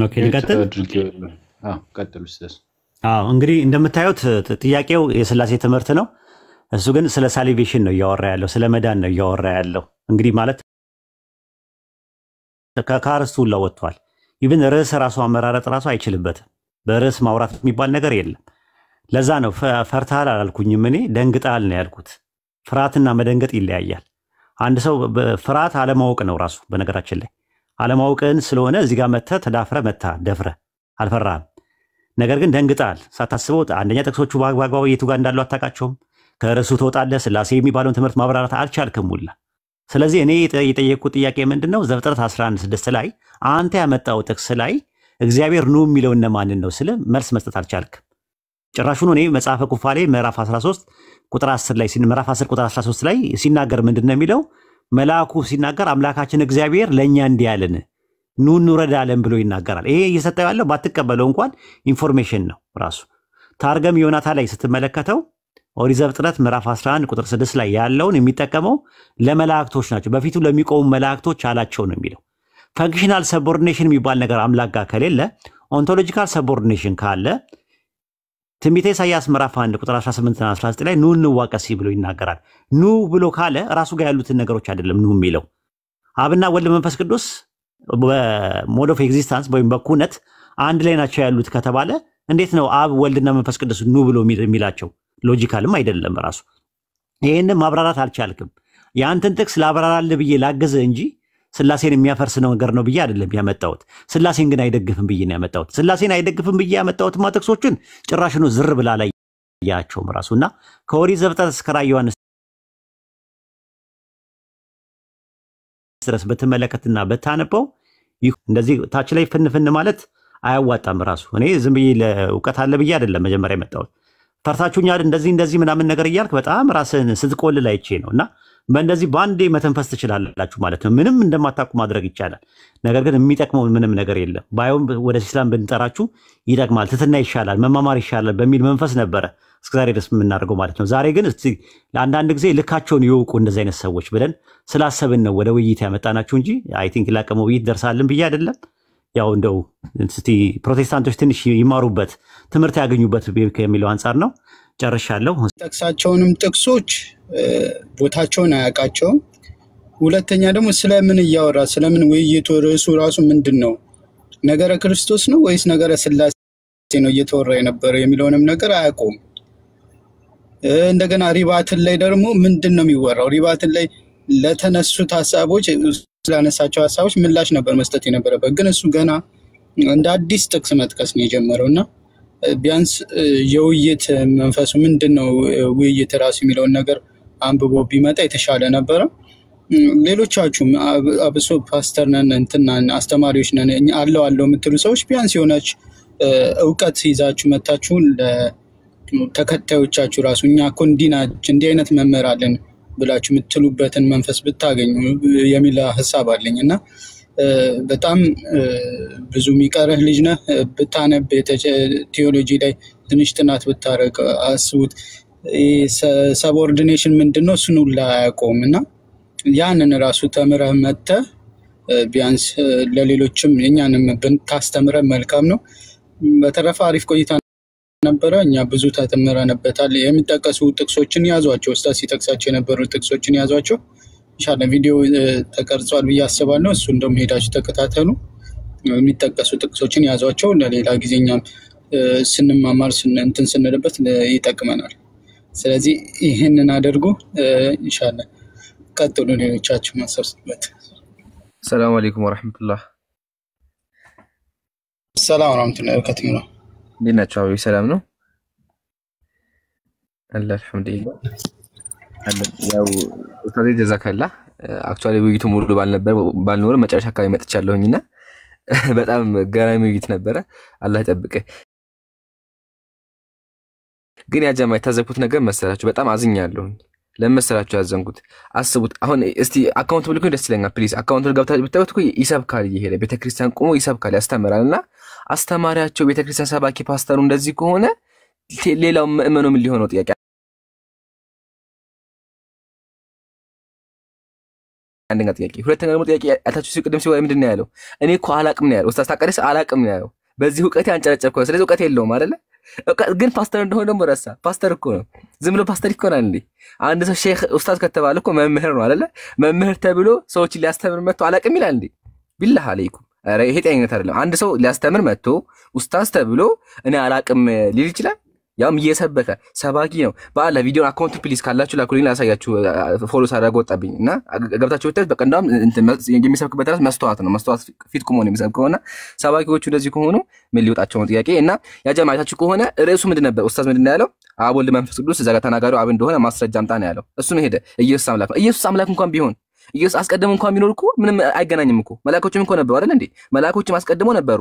ኦኬ ልቀጥል ቀጥሉ ስተስ እንግዲህ እንደምታዩት ጥያቄው የሥላሴ ትምህርት ነው እሱ ግን ስለ ሳሊቬሽን ነው ያወራ ያለው ስለ መዳን ነው ያወራ ያለው እንግዲህ ማለት ከካርስቱ ለወጥቷል ኢቭን ርዕስ ራሱ አመራረጥ ራሱ አይችልበትም በርዕስ ማውራት የሚባል ነገር የለም ለዛ ነው ፈርታል አላልኩኝም እኔ ደንግጣል ነው ያልኩት ፍርሃትና መደንገጥ ይለያያል አንድ ሰው ፍርሃት አለማወቅ ነው ራሱ በነገራችን ላይ አለማወቅን ስለሆነ እዚህ ጋር መተ ተዳፍረ መታ ደፍረ አልፈራህም ነገር ግን ደንግጣል ሳታስበው አንደኛ ጥቅሶቹ ባግባባው የቱ ጋር እንዳለው አታውቃቸውም ከርዕሱ ተወጣለህ ሥላሴ የሚባለውን ትምህርት ማብራራት አልቻልክም ሁላ ስለዚህ እኔ የጠየቅኩት ጥያቄ ምንድነው ዘፍጥረት 11:6 ላይ አንተ ያመጣው ጥቅስ ላይ እግዚአብሔር ኑ የሚለው እነማንን ነው ስለ መልስ መስጠት አልቻልክም ጭራሹኑ እኔ መጽሐፈ ኩፋሌ ምዕራፍ 13 ቁጥር 10 ላይ ምዕራፍ 10 ቁጥር 13 ላይ ሲናገር ምንድነው የሚለው መልአኩ ሲናገር አምላካችን እግዚአብሔር ለኛ እንዲያለን ኑ እንረዳለን ብሎ ይናገራል ይሄ እየሰጠው ያለው ባትቀበለው እንኳን ኢንፎርሜሽን ነው ራሱ ታርገም ዮናታ ላይ ስትመለከተው ኦሪት ዘፍጥረት ምዕራፍ 11 ቁጥር 6 ላይ ያለውን የሚጠቀመው ለመላእክቶች ናቸው በፊቱ ለሚቆሙ መላእክቶች አላቸው ነው የሚለው ፈንክሽናል ሰቦርዲኔሽን የሚባል ነገር አምላክ ጋር ከሌለ ኦንቶሎጂካል ሰቦርዲኔሽን ካለ ትንቢተ ኢሳይያስ ምዕራፍ 1 ቁጥር 18 እና 19 ላይ ኑ እንዋቀስ ብሎ ይናገራል ኑ ብሎ ካለ ራሱ ጋር ያሉትን ነገሮች አይደለም ኑ የሚለው አብና ወልድ መንፈስ ቅዱስ በሞድ ኦፍ ኤግዚስተንስ ወይም በኩነት አንድ ላይ ናቸው ያሉት ከተባለ እንዴት ነው አብ ወልድና መንፈስ ቅዱስ ኑ ብሎ የሚላቸው ሎጂካልም አይደለም ራሱ ይሄንን ማብራራት አልቻልክም ያንተን ጥቅስ ላብራራልህ ብዬ ላገዘ እንጂ ሥላሴን የሚያፈርስ ነገር ነው ብዬ አይደለም ያመጣሁት ሥላሴን ግን አይደግፍም ብዬ ነው ያመጣሁት ሥላሴን አይደግፍም ብዬ ያመጣሁት ማጥቅሶችን ጭራሽ ነው ዝር ብላ ላይ ያቸው ራሱና ከኦሪት ዘፍጥረት እስከ ራዕየ ዮሐንስ ድረስ በተመለከተና በታነበው እንደዚህ ታች ላይ ፍንፍን ማለት አያዋጣም ራሱ እኔ ዝም ብዬ ለውቀት አለ ብዬ አይደለም መጀመሪያ ያመጣሁት ፈርታችሁኛል እንደዚህ ምናምን ነገር እያልክ በጣም ራስን ስትቆልል አይቼ ነውና በእንደዚህ ባንዴ መተንፈስ ትችላላችሁ ማለት ነው ምንም እንደማታውቁ ማድረግ ይቻላል ነገር ግን የሚጠቅመው ምንም ነገር የለም ባይሆን ወደ እስላም ብንጠራችሁ ይጠቅማል ትትና ይሻላል መማማር ይሻላል በሚል መንፈስ ነበረ እስከዛሬ ድረስ የምናደርገው ማለት ነው ዛሬ ግን እስቲ ለአንዳንድ ጊዜ ልካቸውን ይወቁ እንደዚህ አይነት ሰዎች ብለን ስላሰብን ነው ወደ ውይይት ያመጣናችሁ እንጂ አይ ቲንክ ላቀመው ውይይት ደርሳለን ብዬ አይደለም ያው እንደው እስቲ ፕሮቴስታንቶች ትንሽ ይማሩበት ትምህርት ያገኙበት ከሚለው አንፃር ነው ጨርሻለሁ ጠቅሳቸውንም ጥቅሶች ቦታቸውን አያውቃቸውም ሁለተኛ ደግሞ ስለምን እያወራ ስለምን ውይይቱ ርዕሱ ራሱ ምንድነው ነገረ ክርስቶስ ነው ወይስ ነገረ ሥላሴ ነው እየተወራ የነበረው የሚለውንም ነገር አያውቁም እንደገና ሪባትን ላይ ደግሞ ምንድነው የሚወራው ሪባትን ላይ ለተነሱት ሐሳቦች ስላነሳቸው ሐሳቦች ምላሽ ነበር መስጠት የነበረበት ግን እሱ ገና እንደ አዲስ ጥቅስ መጥቀስ ነው የጀመረውና ቢያንስ የውይይት መንፈሱ ምንድነው ውይይት ራሱ የሚለውን ነገር አንብቦ ቢመጣ የተሻለ ነበር ሌሎቻችሁም አብሶ ፓስተር ነን እንትና አስተማሪዎች ነን አለው የምትሉ ሰዎች ቢያንስ የሆነች ዕውቀት ይዛችሁ መታችሁ ለተከታዮቻችሁ ራሱ እኛ እኮ እንዲህ አይነት መመር አለን ብላችሁ የምትሉበትን መንፈስ ብታገኙ የሚል ሐሳብ አለኝና በጣም ብዙ የሚቀርህ ልጅ ነህ ብታነብ ቴዎሎጂ ላይ ትንሽ ጥናት ብታረግ አስቡት ሰቦርዲኔሽን ምንድነው እሱን ሁላ አያውቀውምና ያንን ራሱ ተምረህ መጥተህ ቢያንስ ለሌሎችም እኛንም ብታስተምረን መልካም ነው በተረፈ አሪፍ ቆይታ ነበረ እኛ ብዙ ተተመረነበታል የሚጠቀሱ ጥቅሶችን ያዟቸው ስታሲ ሲጠቅሳቸው የነበሩ ጥቅሶችን ያዟቸው ኢንሻአላህ ቪዲዮ ተቀርጿል ብዬ አስባለሁ እሱ እንደም ሄዳችሁ ተከታተሉ የሚጠቀሱ ጥቅሶችን ያዟቸው ለሌላ ጊዜኛም ስንማማር እንትን ስንልበት ይጠቅመናል ስለዚህ ይሄንን አድርጉ ኢንሻአላህ ቀጥሉ ሌሎቻችሁ ማሰብስበት ሰላም አለይኩም ወራህመቱላህ ሰላም ወራህመቱላህ ወበረካቱሁ ዲናቸው ሰላም ነው አልሐምዱሊላህ ያው ኡስታዝ ጀዛከላ አክቹአሊ ውይይቱ ሙሉ ባልኖር መጨረሻ አካባቢ መጥቻለሁኝና በጣም ገራሚ ውይይት ነበረ አላህ ይጠብቀ ግን ያ ጀማዓ የታዘብኩት ነገር መሰላችሁ በጣም አዝኛለሁ ለምሳሌ ያዘንኩት አስቡት። አሁን እስቲ አካውንት ብልኩ ደስ ይለኛል ፕሊዝ። አካውንት ገብታችሁ ብታዩት እኮ ይሰብካል፣ እየሄደ ቤተክርስቲያን ቆሞ ይሰብካል፣ ያስተምራልና አስተማሪያቸው ቤተክርስቲያን ሰባኪ ፓስተሩ እንደዚህ ከሆነ ሌላው ምእመኑ ምን ሊሆነው ጥያቄ። አንደኛ ጥያቄ። ሁለተኛ ደግሞ ጥያቄ አታችሁ ሲቀደም ሲወይ ምንድነው ያለው? እኔ እኮ አላቅም ነው ያለው። ኡስታዝ ታቀደስ አላቅም ነው ያለው። በዚህ ዕውቀት ያንጨረጨብከው ስለዚህ ዕውቀት የለውም አይደለ? ግን ፓስተር እንደሆነ ደግሞ ረሳ። ፓስተር እኮ ነው። ዝም ብሎ ፓስተር ይኮናል እንዴ? አንድ ሰው ሼክ ኡስታዝ ከተባለ እኮ መምህር ነው አይደለ? መምህር ተብሎ ሰዎች ሊያስተምር መጥቶ አላቅም ይላል እንዴ? ቢላህ አለይኩም። አረ ይሄ ጤንነት አይደለም። አንድ ሰው ሊያስተምር መጥቶ ኡስታዝ ተብሎ እኔ አላቅም ሊል ይችላል? ያም እየሰበከ ሰባኪ ነው። በአላህ ቪዲዮ አካውንት ፕሊዝ ካላችሁ ላኩልኝ ላሳያችሁ። ፎሎ ሳደርግ ወጣብኝ እና ገብታችሁ ብታዩት በቃ እንደውም የሚሰብክበት ራስ መስተዋት ነው። መስተዋት ፊት ቆሞ ነው የሚሰብከውና ሰባኪዎቹ እንደዚህ ከሆኑ ምን ሊወጣቸው ነው ጥያቄ። እና ያ ጀማዓ አይታችሁ ከሆነ ርዕሱ ምንድን ነበር? ኡስታዝ ምንድን ነው ያለው? አብ ወልድ መንፈስ ቅዱስ እዛ ጋር ተናጋሪው አብ እንደሆነ ማስረጃ አምጣ ነው ያለው። እሱ ነው ሄደ። ኢየሱስ አምላክ ነው። ኢየሱስ አምላክ እንኳን ቢሆን ኢየሱስ አስቀድሞ እንኳን ቢኖር እኮ ምንም አይገናኝም እኮ። መላእክቶችም እኮ ነበሩ አይደል እንዴ? መላእክቶችም አስቀድሞ ነበሩ።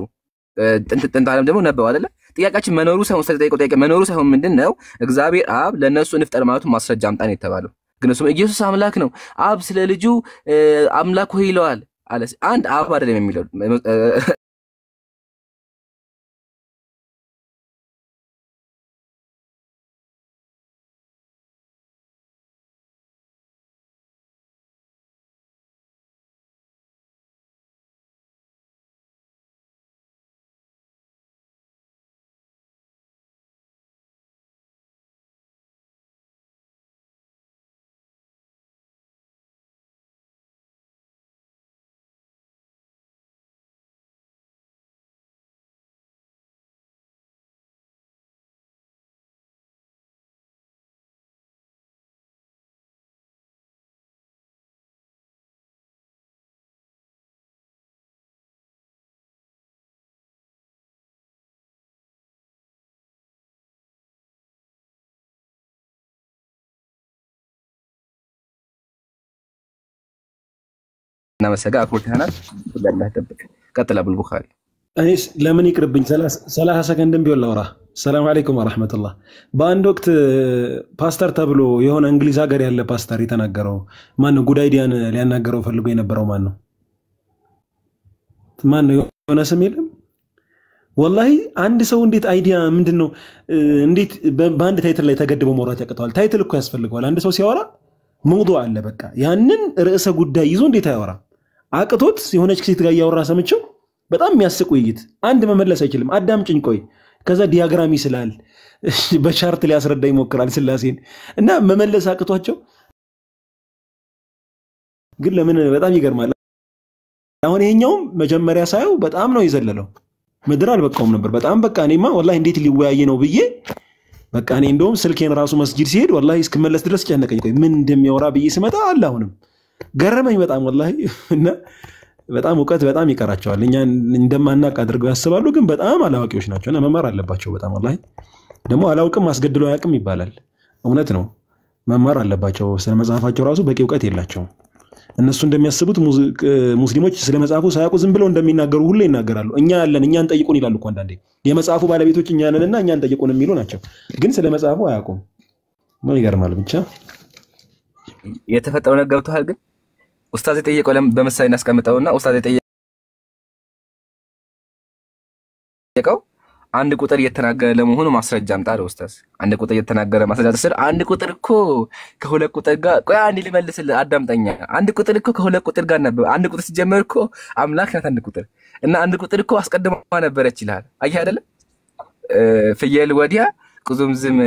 ጥንት ዓለም ደግሞ ነበሩ አይደለ? ጥያቄያችን መኖሩ ሳይሆን ስለጠየቀው ጥያቄ መኖሩ ሳይሆን ምንድነው እግዚአብሔር አብ ለነሱ እንፍጠር ማለቱ ማስረጃ አምጣ ነው የተባለው። ግን እሱም ኢየሱስ አምላክ ነው አብ ስለ ልጁ አምላክ ሆይ ይለዋል አለ። አንድ አብ አይደለም የሚለው እናመሰጋ አክሮታናል ሁላላ ተጠብቅ ቀጥላ ቡልቡኻሪ እኔስ ለምን ይቅርብኝ 30 ሰከንድም ቢሆን ላውራ። ሰላም አለይኩም ወራህመቱላህ። በአንድ ወቅት ፓስተር ተብሎ የሆነ እንግሊዝ ሀገር ያለ ፓስተር የተናገረው ማን ነው? ጉዳይዲያን ሊያናገረው ፈልጎ የነበረው ማን ነው? የሆነ ስም የለም። ወላሂ አንድ ሰው እንዴት አይዲያ ምንድነው? እንዴት በአንድ ታይትል ላይ ተገድቦ ማውራት ያቀጣዋል? ታይትል እኮ ያስፈልገዋል። አንድ ሰው ሲያወራ መውዱዕ አለ። በቃ ያንን ርዕሰ ጉዳይ ይዞ እንዴት ያወራ? አቅቶት የሆነች ሴት ጋር ያወራ ሰምቼው በጣም የሚያስቅ ውይይት። አንድ መመለስ አይችልም። አዳምጪኝ ቆይ። ከዛ ዲያግራም ይስላል፣ በቻርት ሊያስረዳ ይሞክራል ስላሴን እና መመለስ አቅቷቸው። ግን ለምን በጣም ይገርማል። አሁን ይሄኛውም መጀመሪያ ሳየው በጣም ነው የዘለለው። ምድር አልበቃውም ነበር። በጣም በቃ እኔማ ወላሂ እንዴት ሊወያይ ነው ብዬ በቃ እኔ እንደውም ስልኬን ራሱ መስጂድ ሲሄድ ወላሂ እስክመለስ ድረስ ጨነቀኝ። ቆይ ምን እንደሚያወራ ብዬ ስመጣ አለ አሁንም ገረመኝ በጣም ወላሂ። እና በጣም ዕውቀት በጣም ይቀራቸዋል። እኛ እንደማናቅ አድርገው ያስባሉ፣ ግን በጣም አላዋቂዎች ናቸውና መማር አለባቸው በጣም ወላሂ። ደግሞ አላውቅም አስገድሎ አያውቅም ይባላል። እውነት ነው፣ መማር አለባቸው። ስለ መጽሐፋቸው ራሱ በቂ ዕውቀት የላቸውም። እነሱ እንደሚያስቡት ሙስሊሞች ስለ መጽሐፉ ሳያውቁ ዝም ብለው እንደሚናገሩ ሁሌ ይናገራሉ። እኛ ያለን እኛን ጠይቁን ይላሉ እኮ አንዳንዴ። የመጽሐፉ ባለቤቶች እኛ ነንና እኛን ጠይቁን የሚሉ ናቸው፣ ግን ስለ መጽሐፉ አያውቁም። ነው ይገርማል። ብቻ የተፈጠረው ነገር ገብቶሃል? ግን ኡስታዝ የጠየቀው በምሳሌ እናስቀምጠውና ኡስታዝ የጠየቀው አንድ ቁጥር እየተናገረ ለመሆኑ ማስረጃ አምጣ አለ ኡስታዝ። አንድ ቁጥር እየተናገረ ማስረጃ ተሰር አንድ ቁጥር እኮ ከሁለት ቁጥር ጋር ቆይ አንዴ ልመልስልህ አዳምጠኛ። አንድ ቁጥር እኮ ከሁለት ቁጥር ጋር ነበር። አንድ ቁጥር ሲጀመር እኮ አምላክ ናት አንድ ቁጥር እና አንድ ቁጥር እኮ አስቀድማ ነበረች ይላል። አየህ አይደለ? ፍየል ወዲያ ቁዙምዝም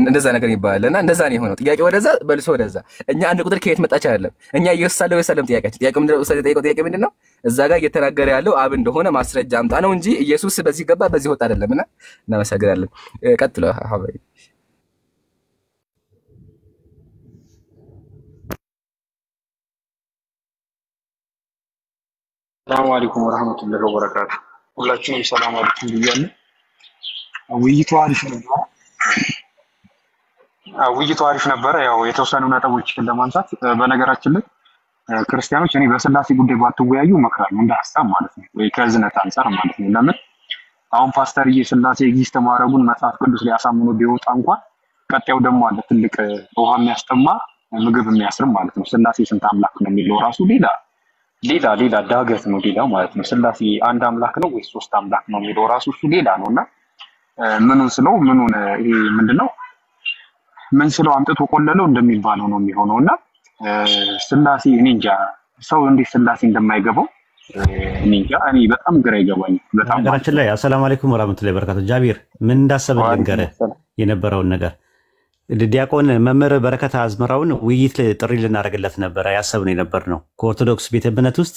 እንደዛ ነገር ይባላልና እንደዛ ነው የሆነው። ጥያቄ ወደዛ በልሶ ወደዛ። እኛ አንድ ቁጥር ከየት መጣች አይደለም። እኛ ኢየሱስ ወሰለም ጥያቄው ምንድነው? ኡስታዝ የጠየቀው ጥያቄ ምንድነው? እዛ ጋር እየተናገረ ያለው አብ እንደሆነ ማስረጃ አምጣ ነው እንጂ ኢየሱስ በዚህ ገባ በዚህ ወጣ አይደለምና እናመሰግናለን። ቀጥሎ ሀበይ ሰላም አለይኩም ወራህመቱላሂ ወበረካቱ። ሁላችሁም ሰላም አለይኩም ብያለሁ። ውይይቱ አሪፍ ነበረ። ያው የተወሰኑ ነጥቦችን ለማንሳት በነገራችን ላይ ክርስቲያኖች እኔ በስላሴ ጉዳይ ባትወያዩ እመክራለሁ፣ እንደ ሀሳብ ማለት ነው፣ ወይ ከዝነት አንፃር ማለት ነው። ለምን አሁን ፓስተርዬ ስላሴ ኤግዚስት ማድረጉን መጽሐፍ ቅዱስ ላይ አሳምኖ ቢወጣ እንኳን ቀጣዩ ደግሞ አለ ትልቅ ውሃ የሚያስጠማ ምግብ የሚያስርም ማለት ነው። ስላሴ ስንት አምላክ ነው የሚለው ራሱ ሌላ ዳገት ነው ሌላ ማለት ነው። ስላሴ አንድ አምላክ ነው ወይስ ሶስት አምላክ ነው የሚለው ራሱ እሱ ሌላ ነውና ምኑን ይሄ ምንድነው ምን ስለው አምጥቶ ቆለለው እንደሚባለው ነው የሚሆነውና ስላሴ እኔ እንጃ ሰው እንዴት ስላሴ እንደማይገባው እኔ እንጃ። እኔ በጣም ግራ ይገባኛል። በጣም ነገራችን ላይ አሰላሙ አለይኩም ወራህመቱላሂ ወበረካቱ። ጃቢር ምን እንዳሰበ ልንገርህ የነበረውን ነገር ዲያቆን መምህር በረከት አዝመራውን ውይይት ጥሪ ልናደርግለት ነበረ ያሰብነው የነበር ነው። ከኦርቶዶክስ ቤተ እምነት ውስጥ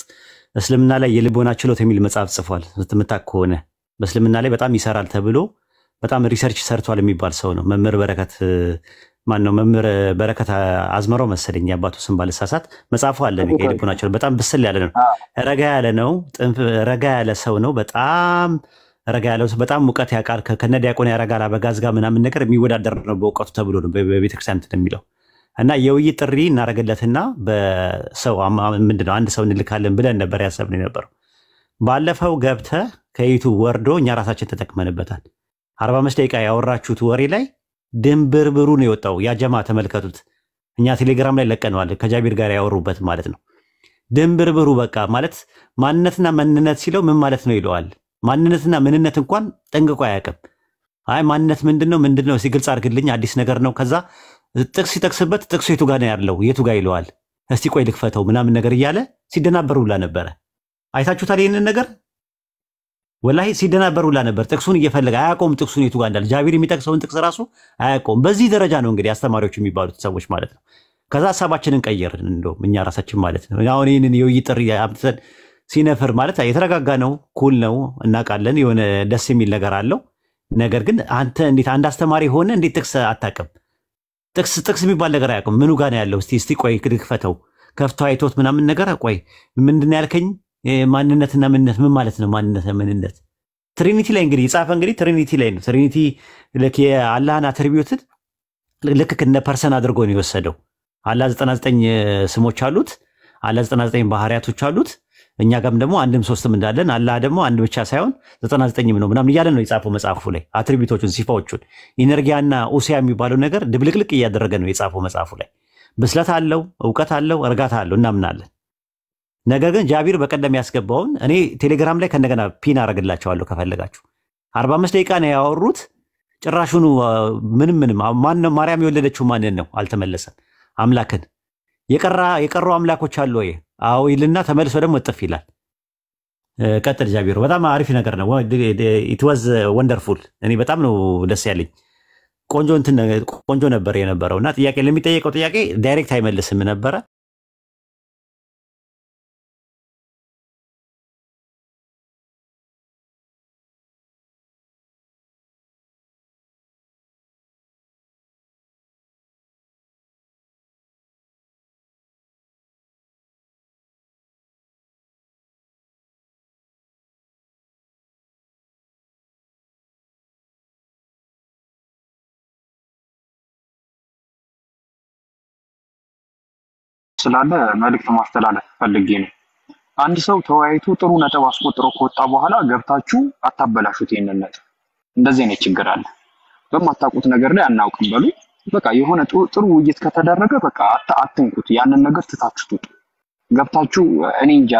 እስልምና ላይ የልቦና ችሎት የሚል መጽሐፍ ጽፏል። ስትምታክ ከሆነ በእስልምና ላይ በጣም ይሰራል ተብሎ በጣም ሪሰርች ሰርቷል የሚባል ሰው ነው። መምህር በረከት መምህር በረከት አዝመራው መሰለኝ አባቱ ስም ባልሳሳት መጽሐፉ አለ። የልቦና ችሎት በጣም ብስል ያለ ነው። ረጋ ያለ ነው። ረጋ ያለ ሰው ነው። በጣም ረጋ ያለው በጣም ሙቀት ያውቃል። ከነ ዲያቆን ያረጋል አበጋዝ ጋር ምናምን ነገር የሚወዳደር ነው በእውቀቱ ተብሎ ነው በቤተክርስቲያን እንደሚለው እና የውይይት ጥሪ እናደርግለትና በሰው ምንድነው አንድ ሰው እንልካለን ብለን ነበር ያሰብነው የነበረው። ባለፈው ገብተህ ከዩቲዩብ ወርዶ እኛ ራሳችን ተጠቅመንበታል። 45 ደቂቃ ያወራችሁት ወሬ ላይ ድንብርብሩ ነው የወጣው። ያ ጀማ ተመልከቱት። እኛ ቴሌግራም ላይ ለቀነዋል ከጃቢር ጋር ያወሩበት ማለት ነው። ድንብርብሩ በቃ ማለት ማንነትና ማንነት ሲለው ምን ማለት ነው ይለዋል። ማንነትና ምንነት እንኳን ጠንቅቆ አያውቅም። አይ ማንነት ምንድነው ሲግልጽ አድርግልኝ አዲስ ነገር ነው። ከዛ ጥቅስ ሲጠቅስበት ጥቅሱ የቱ ጋር ነው ያለው የቱ ጋር ይለዋል። እስቲ ቆይ ልክፈተው ምናምን ነገር እያለ ሲደናበሩላ ነበረ። አይታችሁታል ይሄንን ነገር ወላሂ ሲደናበሩላ ነበር። ጥቅሱን እየፈለገ አያውቀውም ጥቅሱን የቱ ጋር እንዳለ። ጃቢር የሚጠቅሰውን ጥቅስ ራሱ አያውቀውም። በዚህ ደረጃ ነው እንግዲህ አስተማሪዎች የሚባሉት ሰዎች ማለት ነው። ከዛ ሐሳባችንን ቀየርን እንደውም እኛ ራሳችን ማለት ነው። አሁን ይሄንን የውይይት ጥሪ አምጥተን ሲነፍር ማለት የተረጋጋ ነው፣ ኩል ነው፣ እናውቃለን። የሆነ ደስ የሚል ነገር አለው። ነገር ግን አንተ እንዴት አንድ አስተማሪ ሆነ እንዴት ጥቅስ አታውቅም? ጥቅስ የሚባል ነገር አያውቅም። ምኑ ጋር ነው ያለው? እስቲ ቆይ ክፈተው። ከፍቶ አይቶት ምናምን ነገር ቆይ ምንድነው ያልከኝ? ማንነትና ምንነት ምን ማለት ነው? ማንነትና ምንነት ትሪኒቲ ላይ እንግዲህ የጻፈ እንግዲህ ትሪኒቲ ላይ ነው። ትሪኒቲ ልክ የአላህን አትሪቢዩትን ልክ እንደ ፐርሰን አድርጎ ነው የወሰደው። አላህ 99 ስሞች አሉት። አላህ 99 ባህሪያቶች አሉት። እኛ ጋርም ደግሞ አንድም ሶስትም እንዳለን አላህ ደግሞ አንድ ብቻ ሳይሆን 99ም ነው ምናምን እያለ ነው የጻፈው መጽሐፉ ላይ አትሪቢዩቶቹን፣ ሲፋዎቹን፣ ኢነርጂያና ኡሲያ የሚባለው ነገር ድብልቅልቅ እያደረገ ነው የጻፈው መጽሐፉ ላይ። ብስለት አለው፣ እውቀት አለው፣ እርጋታ አለው እናምናለን። ነገር ግን ጃቢር በቀደም ያስገባውን እኔ ቴሌግራም ላይ ከእንደገና ፒን አደርግላቸዋለሁ ከፈለጋችሁ። 45 ደቂቃ ነው ያወሩት። ጭራሹኑ ምንም ማነው ማርያም የወለደችው ማንን ነው? አልተመለሰም። አምላክን የቀሩ አምላኮች አሉ ወይ? አዎ ይልና ተመልሶ ደግሞ እጥፍ ይላል። ቀጥል ጃቢር። በጣም አሪፍ ነገር ነው። ኢት ዋዝ ወንደርፉል። እኔ በጣም ነው ደስ ያለኝ። ቆንጆ ነበር የነበረውና ጥያቄ ለሚጠየቀው ጥያቄ ዳይሬክት አይመልስም ነበረ። ስላለ መልእክት ማስተላለፍ ፈልጌ ነው። አንድ ሰው ተወያይቶ ጥሩ ነጥብ አስቆጥሮ ከወጣ በኋላ ገብታችሁ አታበላሹት። ይሄንን ነጥብ እንደዚህ አይነት ችግር አለ። በማታውቁት ነገር ላይ አናውቅም በሉ። በቃ የሆነ ጥሩ ውይይት ከተደረገ በቃ አትንኩት። ያንን ነገር ትታችሁ ትጡ። ገብታችሁ እኔ እንጃ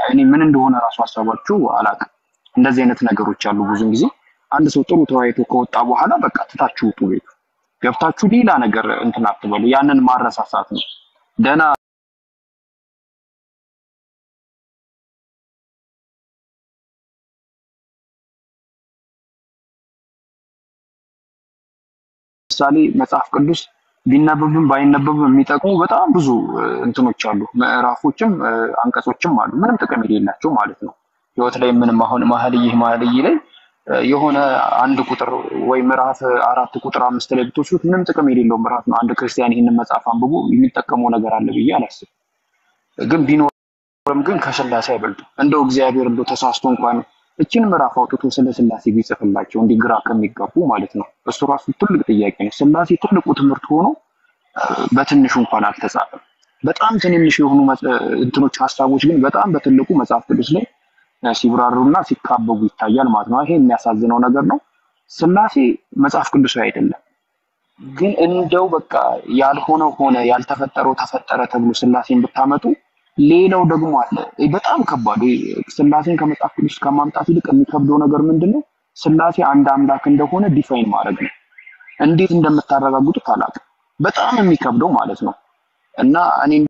እኔ ምን እንደሆነ ራሱ ሐሳባችሁ አላውቅም። እንደዚህ አይነት ነገሮች አሉ። ብዙ ጊዜ አንድ ሰው ጥሩ ተወያይቶ ከወጣ በኋላ በቃ ትታችሁ ውጡ። ቤቱ ገብታችሁ ሌላ ነገር እንትን አትበሉ። ያንን ማረሳሳት ነው። ደህና ምሳሌ መጽሐፍ ቅዱስ ቢነበብም ባይነበብም የሚጠቅሙ በጣም ብዙ እንትኖች አሉ። ምዕራፎችም አንቀጾችም አሉ ምንም ጥቅም የሌላቸው ማለት ነው። ህይወት ላይ ምንም አሁን መኃልይ ላይ የሆነ አንድ ቁጥር ወይ ምዕራፍ 4 ቁጥር 5 ላይ ብትወስዱት ምንም ጥቅም የሌለው ምዕራፍ ነው። አንድ ክርስቲያን ይህንን መጽሐፍ አንብቦ የሚጠቀመው ነገር አለ ብዬ አላስብም። ግን ቢኖርም ግን ከስላሴ አይበልጥም። እንደው እግዚአብሔር እንደው ተሳስቶ እንኳን እቺን ምዕራፍ አውጥቶ ስለ ስላሴ ቢጽፍላቸው እንዲህ ግራ ከሚጋቡ ማለት ነው። እሱ ራሱ ትልቅ ጥያቄ ነው። ስላሴ ትልቁ ትምህርት ሆኖ በትንሹ እንኳን አልተጻፈም። በጣም ትንንሽ የሆኑ እንትኖች ሐሳቦች ግን በጣም በትልቁ መጽሐፍ ቅዱስ ላይ ሲብራሩና ሲካበቡ ይታያል ማለት ነው። ይሄ የሚያሳዝነው ነገር ነው። ስላሴ መጽሐፍ ቅዱስ አይደለም። ግን እንደው በቃ ያልሆነው ሆነ ያልተፈጠረው ተፈጠረ ተብሎ ስላሴን ብታመጡ ሌላው ደግሞ አለ በጣም ከባድ ስላሴን ከመጽሐፍ ቅዱስ ከማምጣት ይልቅ የሚከብደው ነገር ምንድነው? ስላሴ አንድ አምላክ እንደሆነ ዲፋይን ማድረግ ነው። እንዴት እንደምታረጋግጡት አላውቅም። በጣም የሚከብደው ማለት ነው። እና እኔ